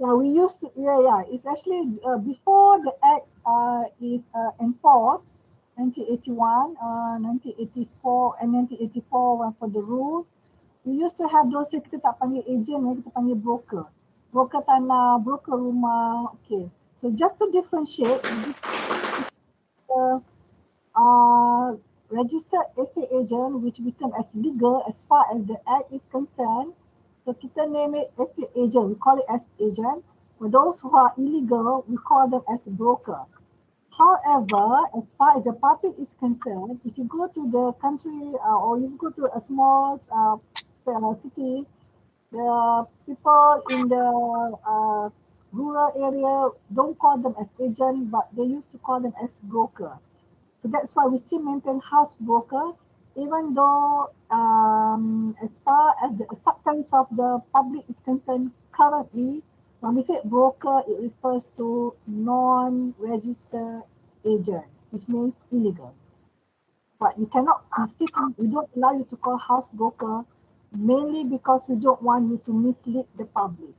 Yeah, we used to, yeah. It's actually before the Act is enforced, 1981, 1984, and 1984 for the rules. We used to have those yang kita tak panggil agent, kita panggil broker. Broker tanah, broker rumah, okay. So just to differentiate, registered estate agent which become as legal as far as the Act is concerned. So kita name it estate agent, we call it as agent. For those who are illegal, we call them as broker. However, as far as the public is concerned, if you go to the country or you go to a small city, the people in the rural area don't call them as agent, but they used to call them as broker. So that's why we still maintain house broker, even though as far as the acceptance of the public is concerned currently, when we say broker, it refers to non-registered agent, which means illegal. But you cannot, we don't allow you to call house broker, mainly because we don't want you to mislead the public.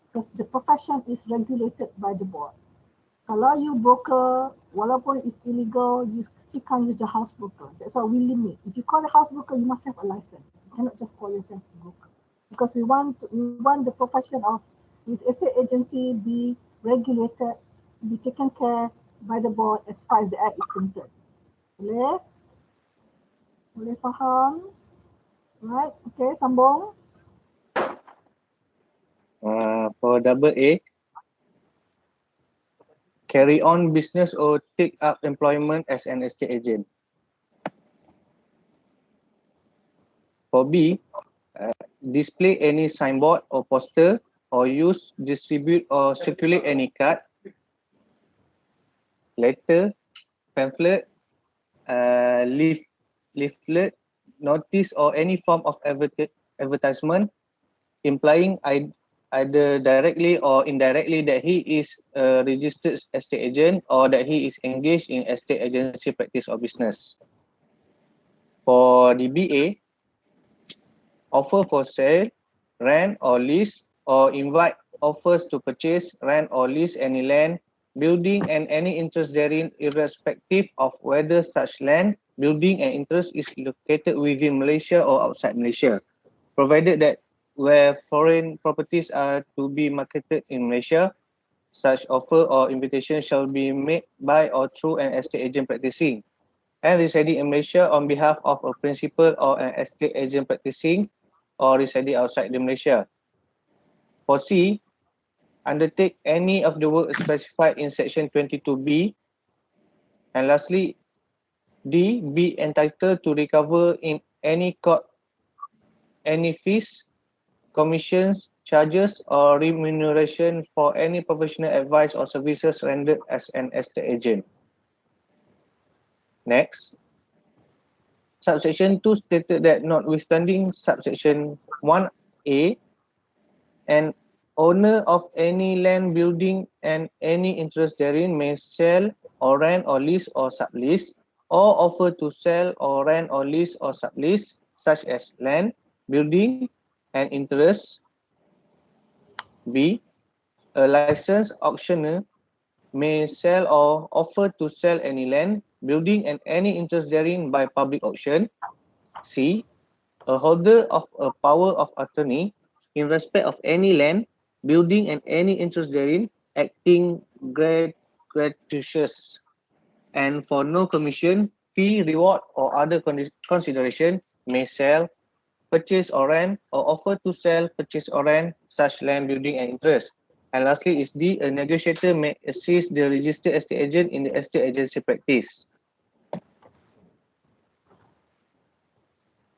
Because the profession is regulated by the board. Kalau you broker, walaupun it's illegal, you still can't use the house broker. That's why we limit. If you call a house broker, you must have a license. You cannot just call yourself a broker. because we want the profession of this estate agency be regulated, be taken care by the board as far as the act is concerned. Boleh? Boleh faham? Right, okay, sambung. For double A, carry on business or take up employment as an estate agent. For B, display any signboard or poster or use, distribute or circulate any card, letter, pamphlet, leaflet, notice or any form of advertisement implying either directly or indirectly that he is a registered estate agent or that he is engaged in estate agency practice or business. For DBA, offer for sale, rent or lease, or invite offers to purchase, rent or lease any land, building and any interest therein irrespective of whether such land, building and interest is located within Malaysia or outside Malaysia, provided that where foreign properties are to be marketed in Malaysia, such offer or invitation shall be made by or through an estate agent practicing and residing in Malaysia on behalf of a principal or an estate agent practicing or residing outside the Malaysia. For C, undertake any of the work specified in section 22B. And lastly, D, be entitled to recover in any court any fees, commissions, charges or remuneration for any professional advice or services rendered as an estate agent. Next. Subsection 2 stated that notwithstanding subsection 1A, an owner of any land, building and any interest therein may sell or rent or lease or sublease or offer to sell or rent or lease or sublease such as land, building and interest. B, a licensed auctioneer may sell or offer to sell any land, building and any interest therein by public auction. C, a holder of a power of attorney in respect of any land, building and any interest therein acting gratuitous and for no commission, fee, reward or other consideration may sell, purchase or rent or offer to sell, purchase or rent such land, building and interest. And lastly is D, a negotiator may assist the registered estate agent in the estate agency practice.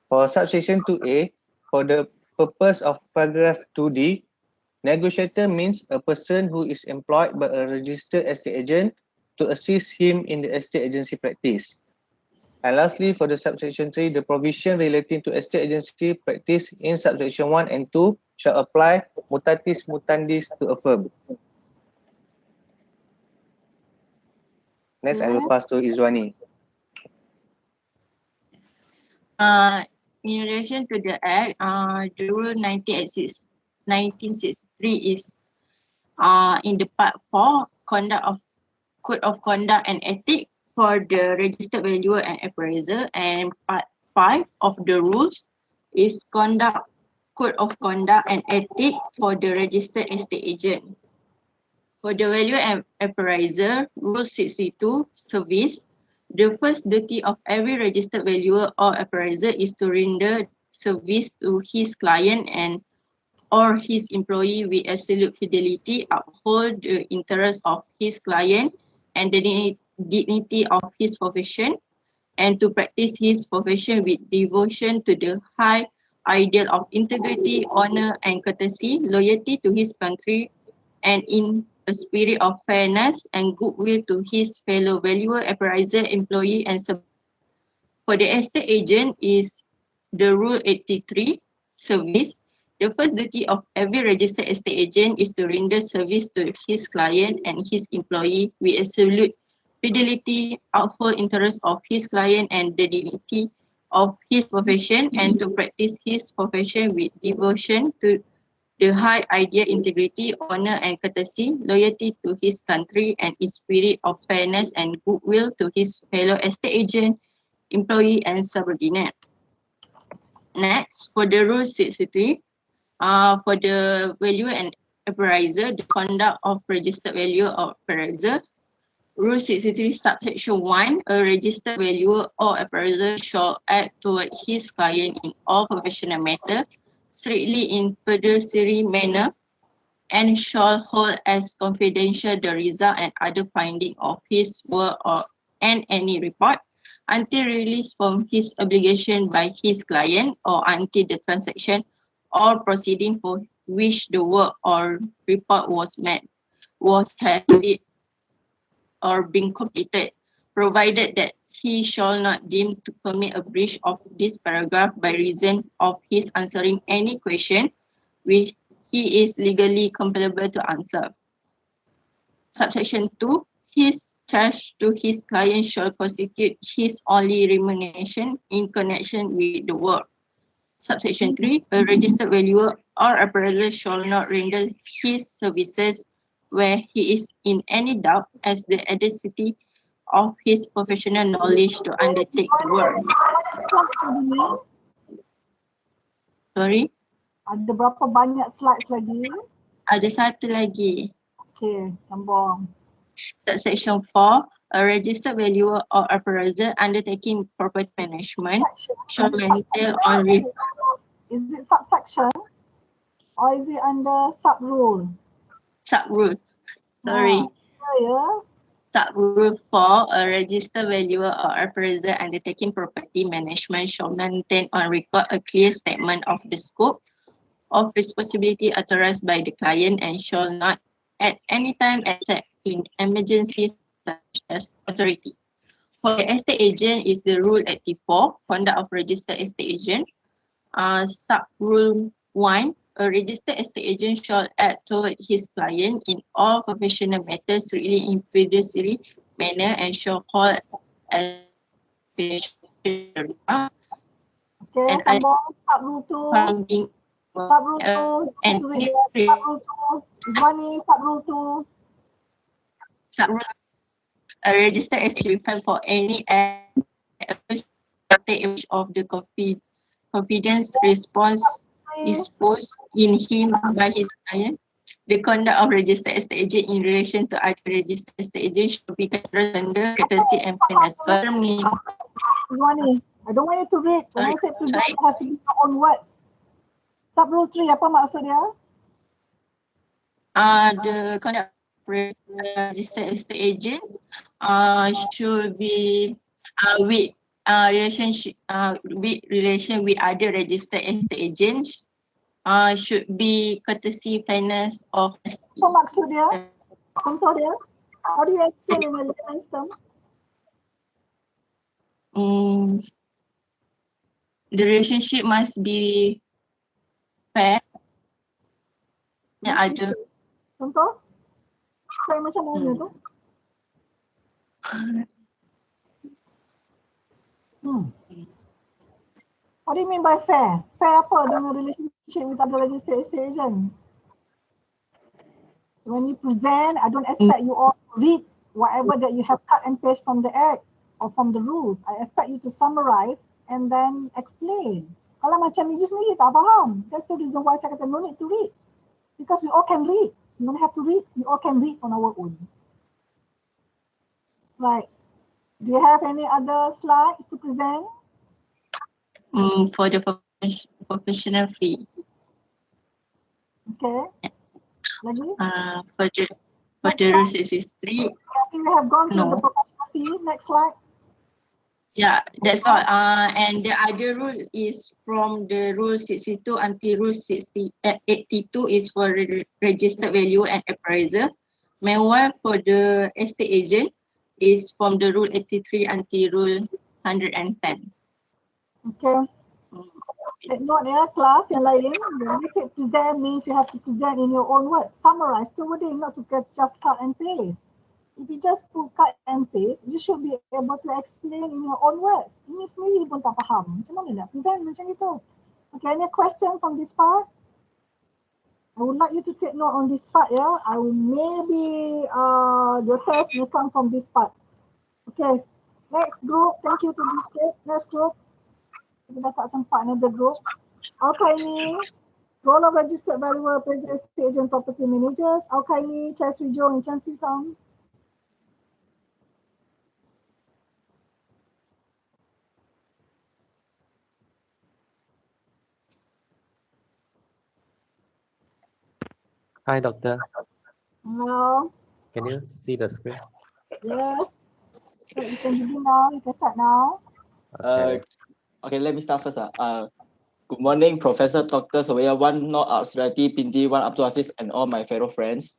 For subsection 2A, for the purpose of paragraph 2D, negotiator means a person who is employed by a registered estate agent to assist him in the estate agency practice. And lastly, for the subsection 3, the provision relating to estate agency practice in subsection 1 and 2 shall apply mutatis mutandis to a firm. Next, I will pass to Izwani. In relation to the Act, the Rule 1963 is in the Part 4, Code of Conduct and Ethics for the Registered Valuer and Appraiser, and Part 5 of the Rules is Code of Conduct and Ethics for the Registered Estate Agent. For the Valuer and Appraiser, Rule 62, Service. The first duty of every registered valuer or appraiser is to render service to his client and or his employee with absolute fidelity, uphold the interests of his client and the dignity of his profession, and to practice his profession with devotion to the high ideal of integrity, honor and courtesy, loyalty to his country, and in a spirit of fairness and goodwill to his fellow valuer, appraiser, employee and for the estate agent is the Rule 83, Service. The first duty of every registered estate agent is to render service to his client and his employee with absolute fidelity, uphold interests of his client and the dignity of his profession, and to practice his profession with devotion to the high ideal integrity, honor and courtesy, loyalty to his country and in spirit of fairness and goodwill to his fellow estate agent, employee and subordinate. Next, for the Rule 63, For the value and appraiser, the conduct of registered value or appraiser. Rule 63 subsection 1, a registered valuer or appraiser shall act toward his client in all professional matter strictly in fiduciary manner and shall hold as confidential the result and other finding of his work and any report until released from his obligation by his client or until the transaction or proceeding for which the work or report was held or being completed, provided that he shall not deem to commit a breach of this paragraph by reason of his answering any question which he is legally compelled to answer. Subsection 2, his charge to his client shall constitute his only remuneration in connection with the work. Subsection 3, a registered valuer or appraiser shall not render his services where he is in any doubt as the adequacy of his professional knowledge to undertake the work. Sorry? Ada berapa banyak slides lagi? Ada satu lagi. Okay, sambung. Subsection 4, a registered valuer or appraiser undertaking property management shall maintain on risk. Is it subsection or is it under sub-rule? Sub-rule. Sorry. Yeah. Sub-rule 4, a registered valuer or appraiser undertaking property management shall maintain on record a clear statement of the scope of responsibility authorized by the client and shall not at any time except in emergencies such as authority. For the estate agent is the rule 84, conduct of registered estate agent. Sub-rule 1, a registered estate agent shall act toward his client in all professional matters strictly in fiduciary manner and shall hold as Okay, sambung. Sub-rule 2. finding Sub-rule 2. and Sub-rule 2. Izwani, sub-rule 2. Sub-rule, a registered estate agent for any act of the confidence response disposed in him by his client. The conduct of registered estate agent in relation to other registered estate agents should be considered under courtesy and fairness. Izwani, I don't want you to read. When I said present, it has to be your own words. Sub-rule 3, apa maksud dia? The conduct of registered estate agent should be with relation with other registered estate agents should be courtesy, fairness of Apa maksud dia? Contoh dia? How do you explain in a layman's term? The relationship must be fair. Yang ada. Contoh? Fair macam mana tu? What do you mean by fair? Fair apa dengan relationship with other registered estate agent? When you present, I don't expect you all to read whatever that you have cut and paste from the act or from the rules. I expect you to summarize and then explain. Kalau macam ni, you sendiri tak faham. That's the reason why saya kata no need to read. Because we all can read. You don't have to read, we all can read on our own. Right. Do you have any other slides to present? For the professional fee. Okay. Lagi? For the rule 63. We have gone through the professional fee. Next slide. Yeah, that's all. And the other rule is from the rule 62 until rule 82 is for registered value and appraiser. Meanwhile, for the estate agent is from the rule 83 until rule 110. Okay. Take note ya, class yang lain. When we say present means you have to present in your own words. Summarize the wording, not to just cut and paste. If you just put cut and paste, you should be able to explain in your own words. Ini sendiri pun tak faham. Macam mana nak present macam itu? Okay, any question from this part? I would like you to take note on this part ya. I will maybe your test will come from this part. Okay, next group. Thank you to this group. Next group. Kita dah tak sempat another group. Okay ni. Role of registered valuer, appraiser, estate agent, property managers. Ain'ni, Chai Sui Jo, and Chan Si Song. Hi, Doctor. Hello. Can you see the screen? Yes. So you can begin now. You can start now. Okay, let me start first. Good morning, Professor Dr. Surveyor 1, Noor Auxiliary, Pindi 1, Abdul Aziz, and all my fellow friends.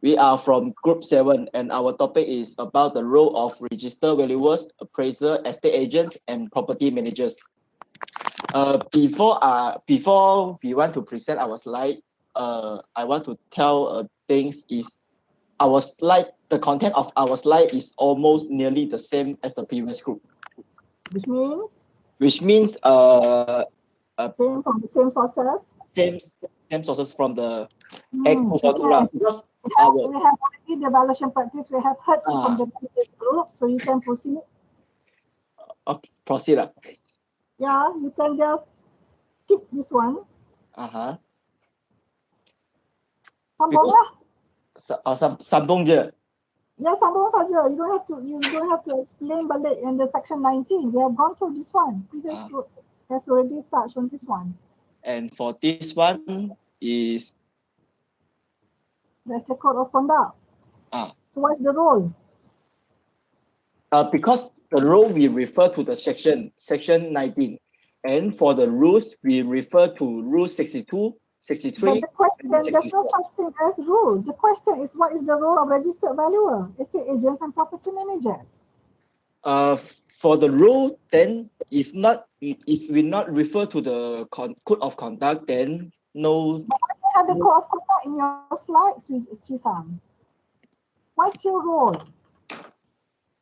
We are from Group 7, and our topic is about the role of register valuers, appraiser, estate agents, and property managers. Before we want to present our slide, I want to tell things is our slide, the content of our slide is almost nearly the same as the previous group. Which means? Which means same from the same sources. Same sources from the Act 242. Because we have already the valuation practice. We have heard from the previous group, so you can proceed. Proceed. Yeah, you can just skip this one. Sambung lah. Sambung je. Ya, sambung saja. You don't have to explain balik in the section 19. We have gone through this one. Previous group has already touched on this one. And for this one is that's the code of conduct. So what's the role? Because the role we refer to the section 19, and for the rules we refer to rule 62, 63. But the question, there's no such thing as rules. The question is, what is the role of registered valuer, estate agents, and property managers? For the rule, then if we not refer to the code of conduct, then no. But you have the code of conduct in your slides, Chisang. What's your role?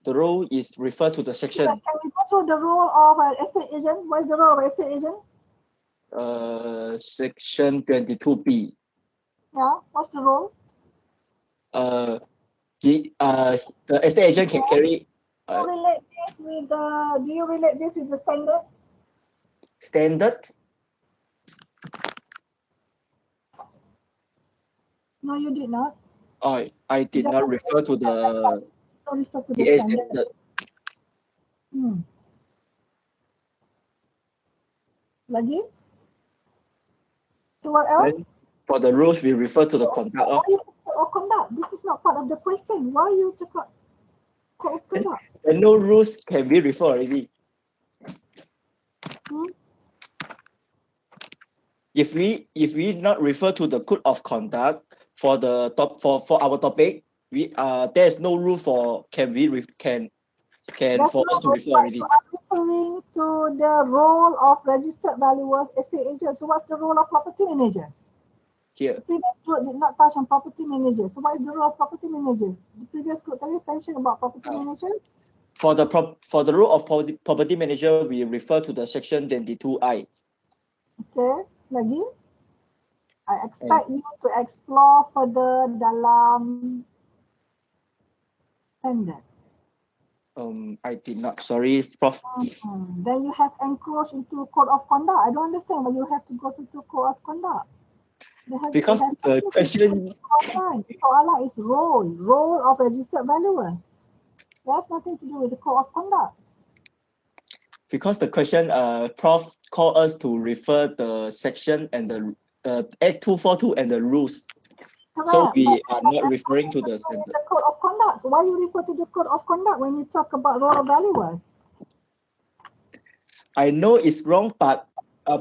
The role is referred to the section. Can we go through the role of an estate agent? What is the role of an estate agent? Section 22B. Yeah, what's the role? The estate agent can carry. Do you relate this with the standard? Standard? No, you did not. I did not refer to the standard. Lagi? So what else? Then for the rules, we refer to the conduct. Why you code of conduct? This is not part of the question. Why you code of conduct? And no rules can be referred already. If we not refer to the code of conduct for the for our topic, there is no rule for for us to refer already. You are referring to the role of registered valuers, estate agents. So what's the role of property managers? Here. The previous group did not touch on property managers. So what is the role of property managers? The previous group mentioned about property managers. For the role of property manager, we refer to the section 22I. Okay, lagi. I expect you to explore further dalam standard. I did not. Sorry, Prof. Then you have encroached into code of conduct. I don't understand why you have to go to code of conduct. Because the question soalan is role of registered valuers. It has nothing to do with the code of conduct. Because the question, Prof called us to refer the section and the Act 242 and the rules. Correct. So we are not referring to the standard. The code of conduct. So why you refer to the code of conduct when you talk about role of valuers? I know it's wrong, but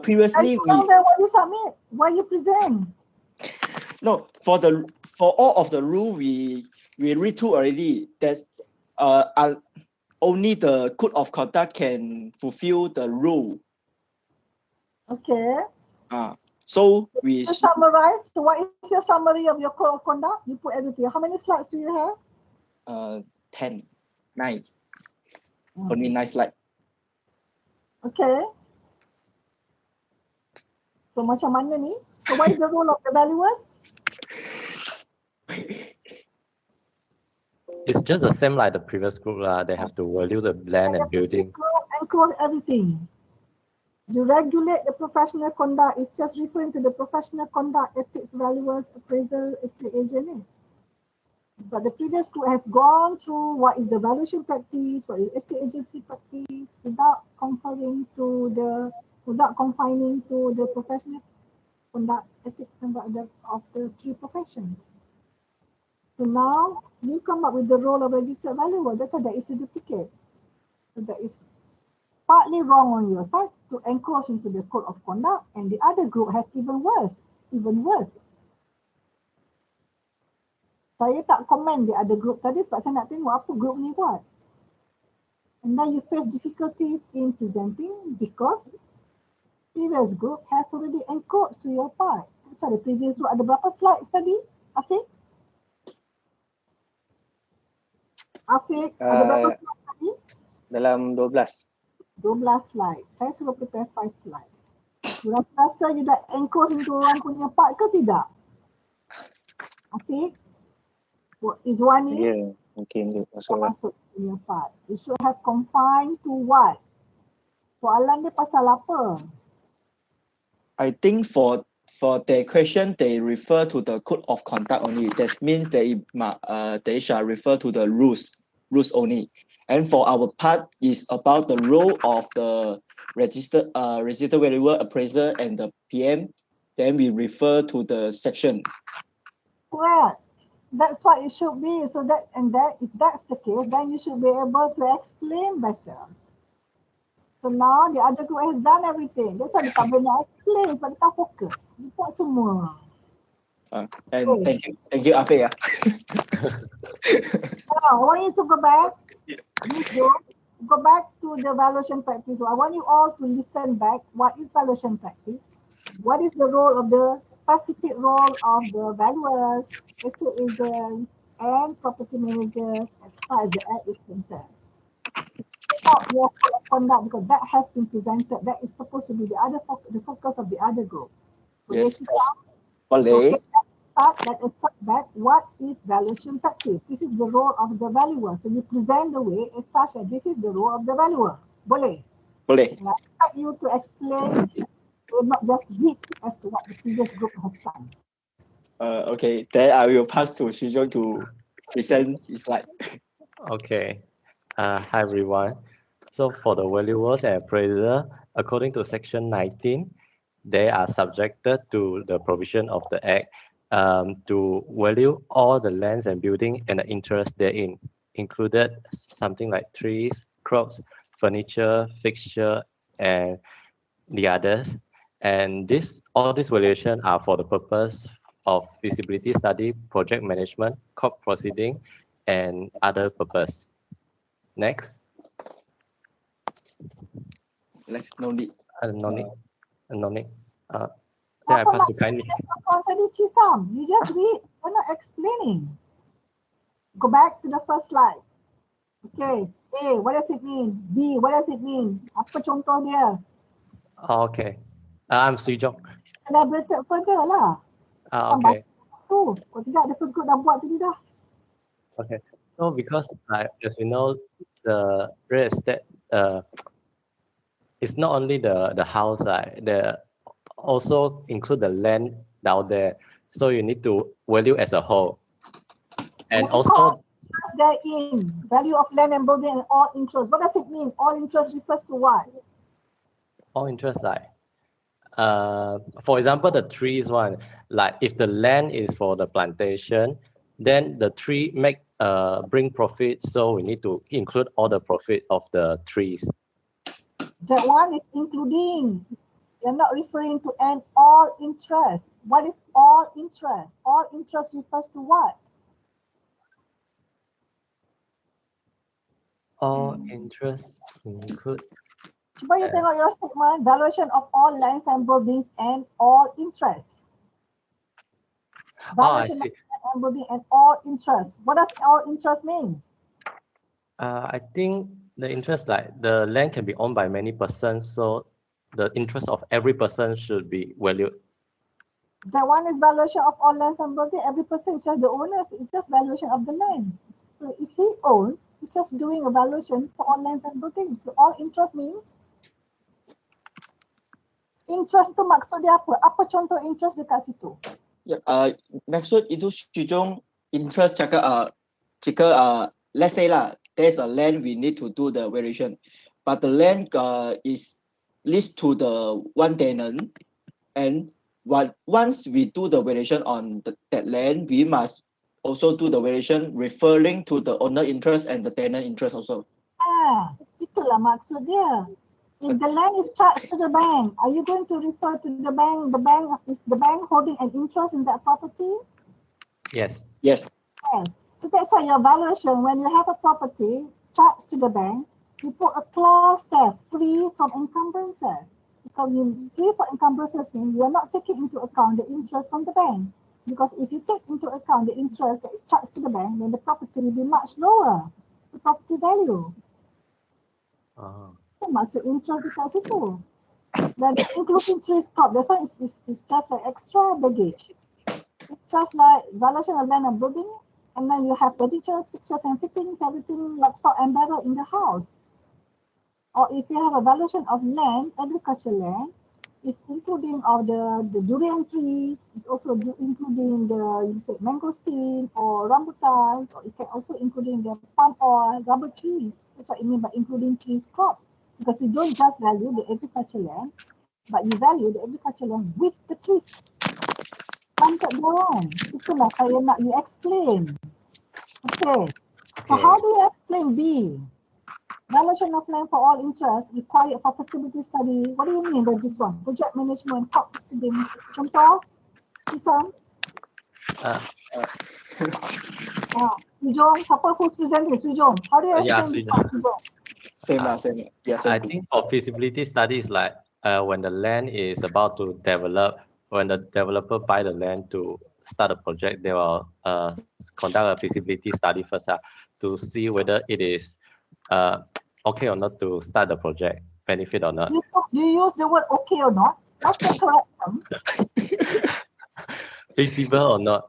previously why you submit? Why you present? No, for all of the rule we read through already. That's only the code of conduct can fulfill the rule. Okay. So we summarize. So what is your summary of your code of conduct? You put everything. How many slides do you have? 9. Only 9 slides. Okay. So macam mana ni? So what is the role of the valuers? It's just the same like the previous group. They have to value the land and building. Enclose everything. To regulate the professional conduct is just referring to the professional conduct, ethics, valuers, appraisal, estate agent. But the previous group has gone through what is the valuation practice, what is estate agency practice, without confining to the professional conduct, ethics, conduct of the three professions. So now you come up with the role of registered valuer. That's why there is a duplicate. So that is partly wrong on your side to encroach into the code of conduct, and the other group has even worse. Saya tak komen the other group tadi sebab saya nak tengok apa group ni buat. And then you face difficulties in presenting because previous group has already encroached to your part. So the previous group ada berapa slides tadi, Afiq? Afiq, ada berapa slides tadi? Dalam 12. 12 slides. Saya suruh prepare 5 slides. You rasa you dah encroach into orang punya part ke tidak? Afiq? Is one in? Ya, mungkin masuk punya part. You should have confined to what? Soalan dia pasal apa? I think for their question, they refer to the code of conduct only. That means they shall refer to the rules only. And for our part is about the role of the registered valuer, appraiser, and the PM. Then we refer to the section. Well, that's what it should be. So if that's the case, then you should be able to explain better. So now the other group has done everything. That's why they tak boleh nak explain sebab dia tak fokus. Dia buat semua. And thank you, Afiq. Now, I want you to go back. Go back to the valuation practice. So I want you all to listen back. What is valuation practice? What is the role of the specific role of the valuers, estate agents, and property managers as far as the act is concerned? Not your code of conduct because that has been presented. That is supposed to be the focus of the other group. Yes. Okay, let us start back. What is valuation practice? This is the role of the valuer. So you present the way as such that this is the role of the valuer. Boleh? Boleh. And I expect you to explain, not just read as to what the previous group has done. Okay, then I will pass to Shijong to present his slide. Okay. Hi everyone. So for the valuers and appraiser, according to section 19, they are subjected to the provision of the Act to value all the lands and building and the interest therein, included something like trees, crops, furniture, fixture, and the others. And all these valuations are for the purpose of feasibility study, project management, court proceeding, and other purpose. Next. No need. No need. Then I pass to Ain'ni. You just read. We're not explaining. Go back to the first slide. Okay. A, what does it mean? B, what does it mean? Apa contoh dia? Okay. I'm Sujok. Elaborated further lah. Okay. Kalau tidak, the first group dah buat tadi dah. Okay. So because as we know, the real estate it's not only the house, right? They also include the land down there. So you need to value as a whole. And also therein, value of land and building and all interest. What does it mean? All interest refers to what? all interest, like for example, the trees one, like if the land is for the plantation, then the tree bring profit, so we need to include all the profit of the trees. That one is including. You're not referring to an all interest. What is all interest? All interest refers to what? All interest include. Cuba you tengok your statement, valuation of all lands and buildings and all interest. Valuation of land and building and all interest. What does all interest mean? I think the interest, like the land can be owned by many persons, so the interest of every person should be valued. That one is valuation of all lands and buildings. Every person is just the owner. It's just valuation of the land. So if he owns, he's just doing a valuation for all lands and buildings. So all interest means? Interest tu maksud dia apa? Apa contoh interest dekat situ? Ya, maksud itu Syujung interest cakap jika let's say lah, there's a land we need to do the valuation, but the land is leased to the one tenant, and once we do the valuation on that land, we must also do the valuation referring to the owner interest and the tenant interest also. Itulah maksud dia. If the land is charged to the bank, are you going to refer to the bank? Is the bank holding an interest in that property? Yes. Yes. Yes. So that's why your valuation, when you have a property charged to the bank, you put a clause there, free from encumbrances. Because free from encumbrances means you are not taking into account the interest from the bank. Because if you take into account the interest that is charged to the bank, then the property will be much lower, the property value. Itu maksud interest dekat situ. Dan including trees crop, that's why it's just like extra baggage. It's just like valuation of land and building, and then you have furniture, fixtures and fittings, everything like stock and barrel in the house. Or if you have a valuation of land, agricultural land, it's including of the durian trees, it's also including the mangosteen or rambutans, or it can also including the palm oil, rubber trees. That's what I mean by including trees crops. Because you don't just value the agricultural land, but you value the agricultural land with the trees. Planted thereon. Itulah saya nak you explain. Okay. So how do you explain B? Valuation of land for all interests required for feasibility study. What do you mean by this one? Project management, court proceedings. Contoh? Kisam? Sujong, siapa who's presenting? Sujong. How do you explain this one, Sujong? Same. Yeah, I think for feasibility study is like when the land is about to develop, when the developer buy the land to start a project, they will conduct a feasibility study first to see whether it is okay or not to start the project, benefit or not. Do you use the word okay or not? What's the correct term? Feasible or not?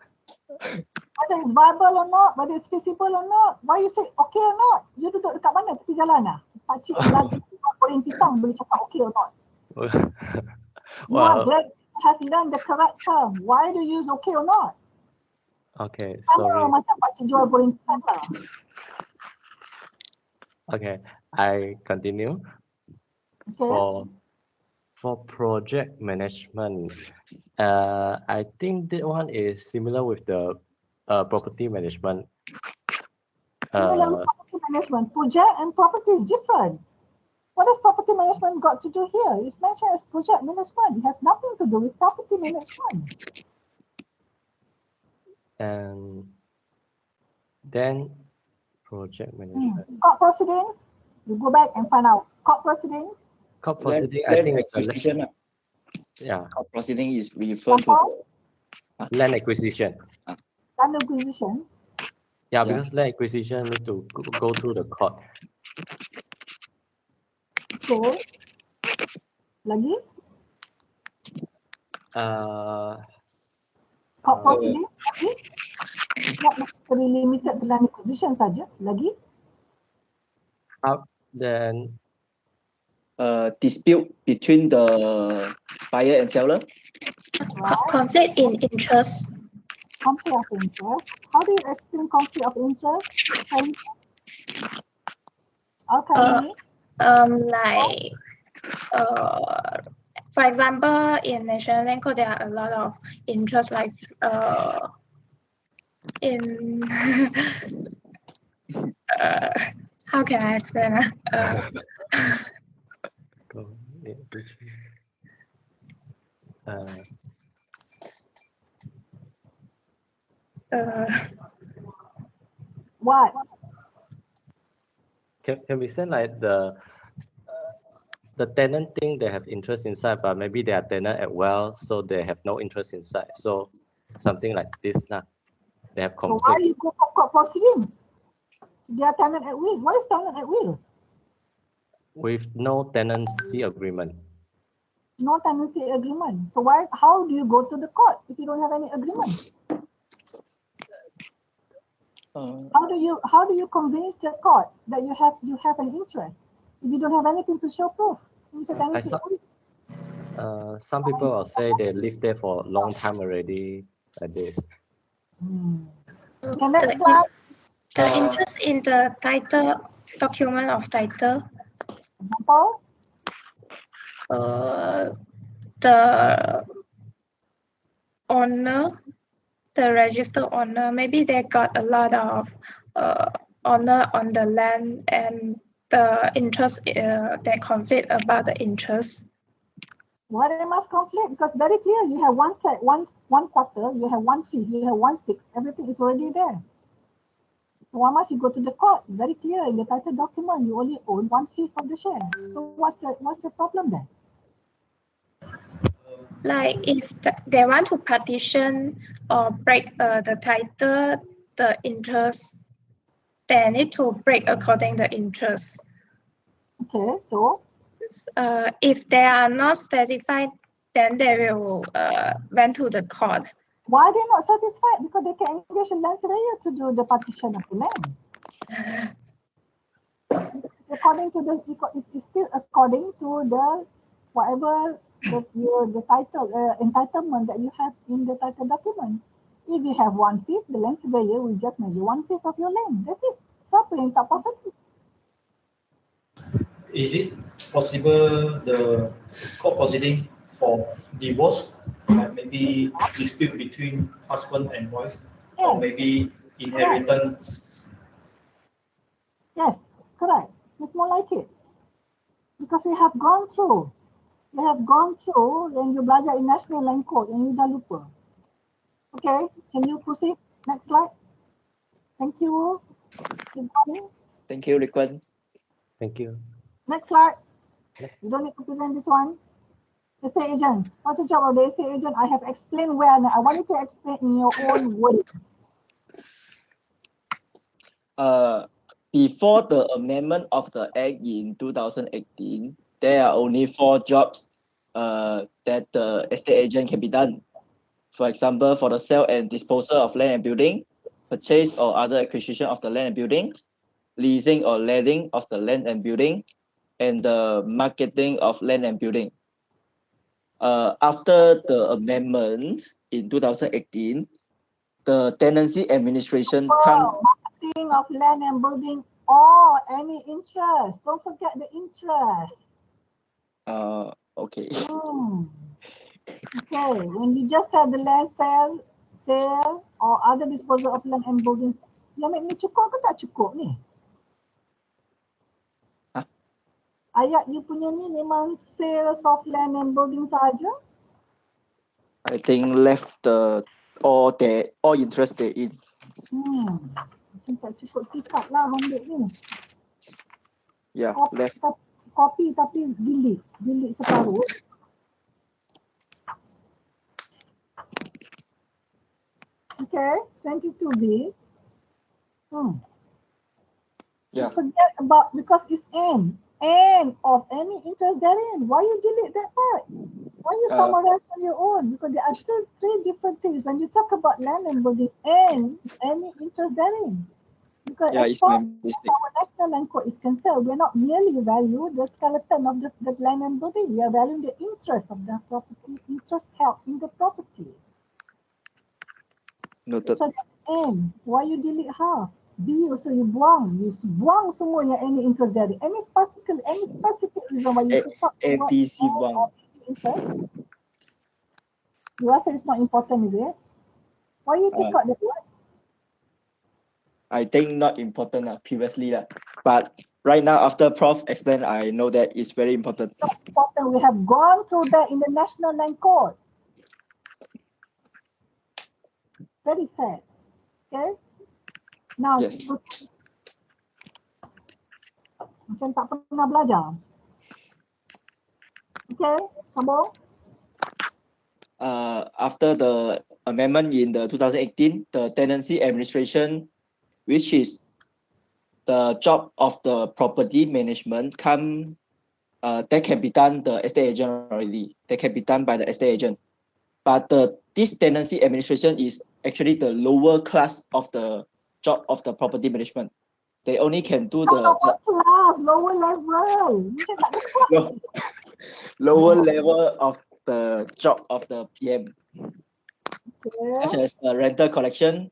Whether it's viable or not, whether it's feasible or not. Why you say okay or not? You duduk dekat mana? Tepi jalan lah? Pakcik lagi orang pisang boleh cakap okay or not. Well, Glad you have learned the correct term. Why do you use okay or not? okay, Sama sorry. macam pakcik jual goreng pisang lah. Okay, I continue. Okay. For project management, I think that one is similar with the property management. Property management, project and property is different. What does property management got to do here? It's mentioned as project management. It has nothing to do with property management. And then project management. Court proceedings, you go back and find out. Court proceedings. Court proceeding, I think it's acquisition. Yeah. Court proceeding is referred to land acquisition. Land acquisition. Yeah, because land acquisition need to go through the court. Okay. Lagi? Court proceeding lagi? Not necessarily limited to land acquisition saja. Lagi? Then dispute between the buyer and seller. Conflict in interest. Conflict of interest. How do you explain conflict of interest? Like, for example, in National Land Code, there are a lot of interests, like in how can I explain? What? Can we say like the tenant think they have interest inside, but maybe they are tenant at well, so they have no interest inside. So something like this now. They have conflict. So why you go for court proceedings? They are tenant at will. What is tenant at will? With no tenancy agreement. No tenancy agreement. So how do you go to the court if you don't have any agreement? How do you convince the court that you have an interest if you don't have anything to show proof? Some people will say they live there for a long time already, like this. The interest in the title document of title. Example? The owner, the registered owner, maybe they got a lot of owner on the land, and the interest they conflict about the interest. Why they must conflict? Because very clear, you have one set, one quarter, you have 1/5, you have 1/6, everything is already there. So why must you go to the court? Very clear in the title document, you only own 1/5 of the share. So what's the problem then? Like if they want to partition or break the title, the interest, they need to break according to the interest. Okay, so? If they are not satisfied, then they will went to the court. Why are they not satisfied? Because they can engage a land surveyor to do the partition of the land. According to the, it's still according to the whatever the title entitlement that you have in the title document. If you have 1/5, the land surveyor will just measure 1/5 of your land. That's it. So perintah positif. Is it possible the court proceeding for divorce, like maybe dispute between husband and wife, or maybe inheritance? Yes, correct. It's more like it. Because we have gone through. When you belajar in National Land Court and you dah lupa. Okay, can you proceed? Next slide. Thank you. Thank you, Rikwan. Thank you. Next slide. You don't need to present this one. Estate agent. What's the job of the estate agent? I have explained where. I want you to explain in your own words. Before the amendment of the Act in 2018, there are only 4 jobs that the estate agent can be done. For example, for the sale and disposal of land and building, purchase or other acquisition of the land and building, leasing or letting of the land and building, and the marketing of land and building. After the amendment in 2018, the Tenancy Administration Marketing of land and building or any interest. Don't forget the interest. Okay. Okay, when you just said the land sale or other disposal of land and buildings, yang ni cukup ke tak cukup ni? Ayat you punya ni memang sales of land and building sahaja? I think left the all interest they in. Macam tak cukup sikat lah ambil ni. Yeah, less. Copy tapi delete separuh. Okay, 22B. Yeah. Forget about, because it's N of any interest therein. Why you delete that part? Why you summarize on your own? Because there are still 3 different things. When you talk about land and building and any interest therein. Because as far as our National Land Court is concerned, we're not merely valuing the skeleton of the land and building. We are valuing the interest of the property, interest held in the property. Noted. So N, why you delete half? B also you buang semua yang any interest there. Any specific reason why you took out APC buang. Interest? You rasa it's not important, is it? Why you take out the what? I think not important previously but right now after Prof explained, I know that it's very important. It's important. We have gone through that in the National Land Court. Very sad. Okay. Now, yes. Macam tak pernah belajar. Okay, sambung. After the amendment in the 2018, the Tenancy Administration, which is the job of the property management, that can be done the estate agent already. That can be done by the estate agent. But this Tenancy Administration is actually the lower class of the job of the property management. They only can do the lower class, lower level. lower level of the job of the PM, such Okay. as the rental collection,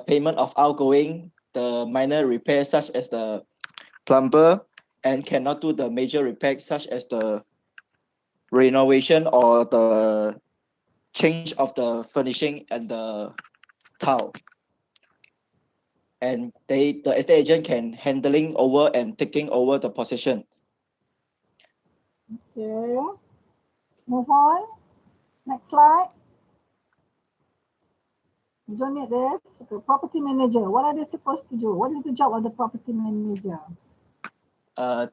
payment of outgoing, the minor repairs such as the plumber, and cannot do the major repairs such as the renovation or the change of the furnishing and the tile. And the estate agent can handling over and taking over the possession. Okay. Move on. Next slide. You don't need this. Okay. Property manager. What are they supposed to do? What is the job of the property manager? The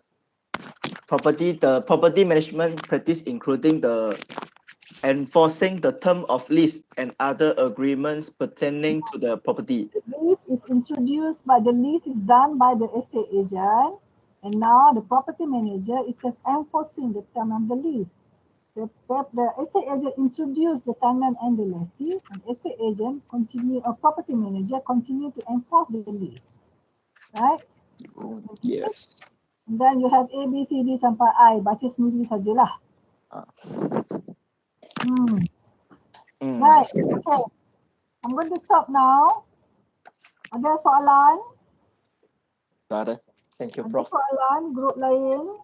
property management practice including the enforcing the term of lease and other agreements pertaining to the property. The lease is introduced, but the lease is done by the estate agent, and now the property manager is just enforcing the term of the lease. The estate agent introduced the tenant and the lessee, and estate agent continue, a property manager continue to enforce the lease, right? Yes. And then you have A, B, C, D sampai I, baca sendiri sajalah. Right, okay. I'm going to stop now. Ada soalan? Tak ada. Thank you, Ada Prof. soalan grup lain?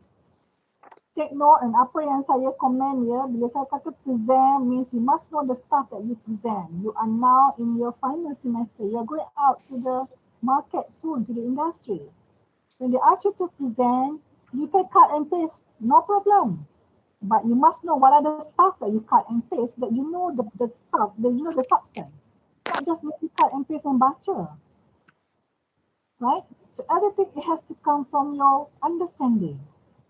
Take note, and apa yang saya komen ya, bila saya kata present means you must know the stuff that you present. You are now in your final semester. You are going out to the market soon, to the industry. When they ask you to present, you can cut and paste, no problem. But you must know what are the stuff that you cut and paste, that you know the stuff, that you know the substance. Not just maybe cut and paste and baca. Right? So everything it has to come from your understanding.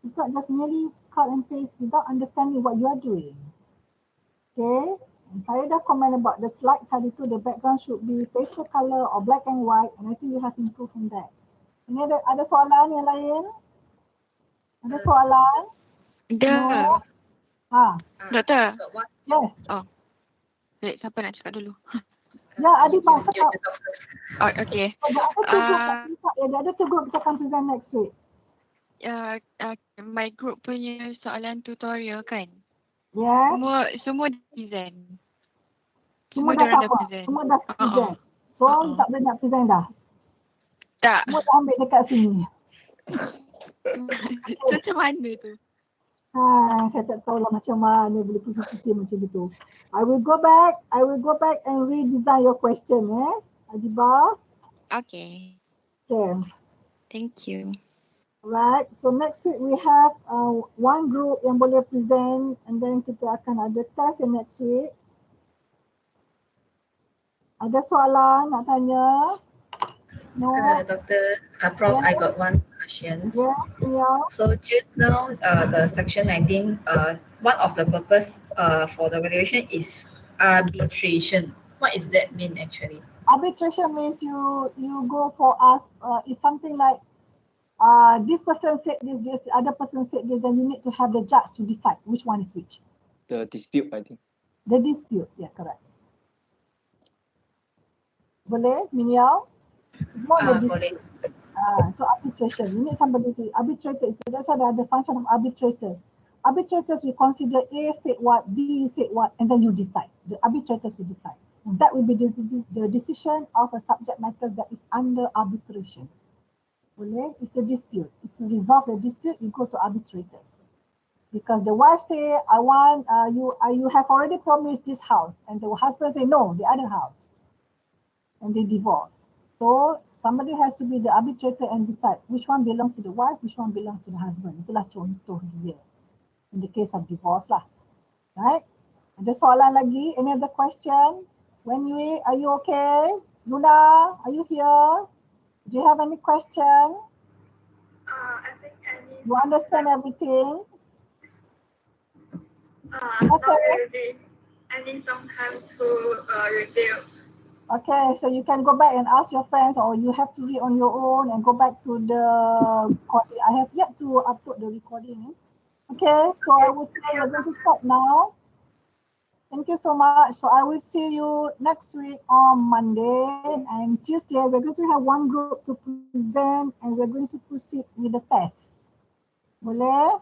It's not just merely cut and paste without understanding what you are doing. Okay? And saya dah comment about the slides tadi tu, the background should be pastel color or black and white, and I think you have improved on that. Ini ada soalan yang lain? Ada soalan? No? Doktor. Yes. Oh. Wait, siapa nak cakap dulu? Ya, Adibah cakap. Oh, okay. Ada tu group kita akan present next week. My group punya soalan tutorial kan? Yes. Semua present. Semua dah dorang sama. present. Semua dah present. So, tak boleh nak present dah. Tak. Semua dah ambil dekat sini. Macam mana tu? Saya tak tahu lah macam mana boleh pusing-pusing macam itu. I will go back and redesign your question, Adibah. Okay. Okay. Thank you. Right, so next week we have one group yang boleh present, and then kita akan ada test yang next week. Ada soalan nak tanya? No? Dr. Prof, I got one question. Yeah. So just now, the section 19, one of the purpose for the valuation is arbitration. What does that mean actually? Arbitration means you go for us. It's something like this person said this, the other person said this, then you need to have the judge to decide which one is which. The dispute, I think. The dispute, yeah, correct. Boleh, Miniao? It's more the dispute. So arbitration, you need somebody to arbitrate. So that's why the function of arbitrators. Arbitrators will consider A said what, B said what, and then you decide. The arbitrators will decide. And that will be the decision of a subject matter that is under arbitration. It's a dispute. It's to resolve the dispute, you go to arbitrators. Because the wife say, I want, you have already promised this house. And the husband say, no, the other house. And they divorce. So somebody has to be the arbitrator and decide which one belongs to the wife, which one belongs to the husband. Itulah contoh dia. In the case of divorce lah. Right? Ada soalan lagi? Any other question? Wenyu, are you okay? Luna, are you here? Do you have any question? I think I need. You understand everything? Not really. I need some time to review. Okay, so you can go back and ask your friends, or you have to read on your own and go back to the recording. I have yet to upload the recording. Okay, so I will say we're going to stop now. Thank you so much. So I will see you next week on Monday, and Tuesday we're going to have one group to present, and we're going to proceed with the test. Boleh?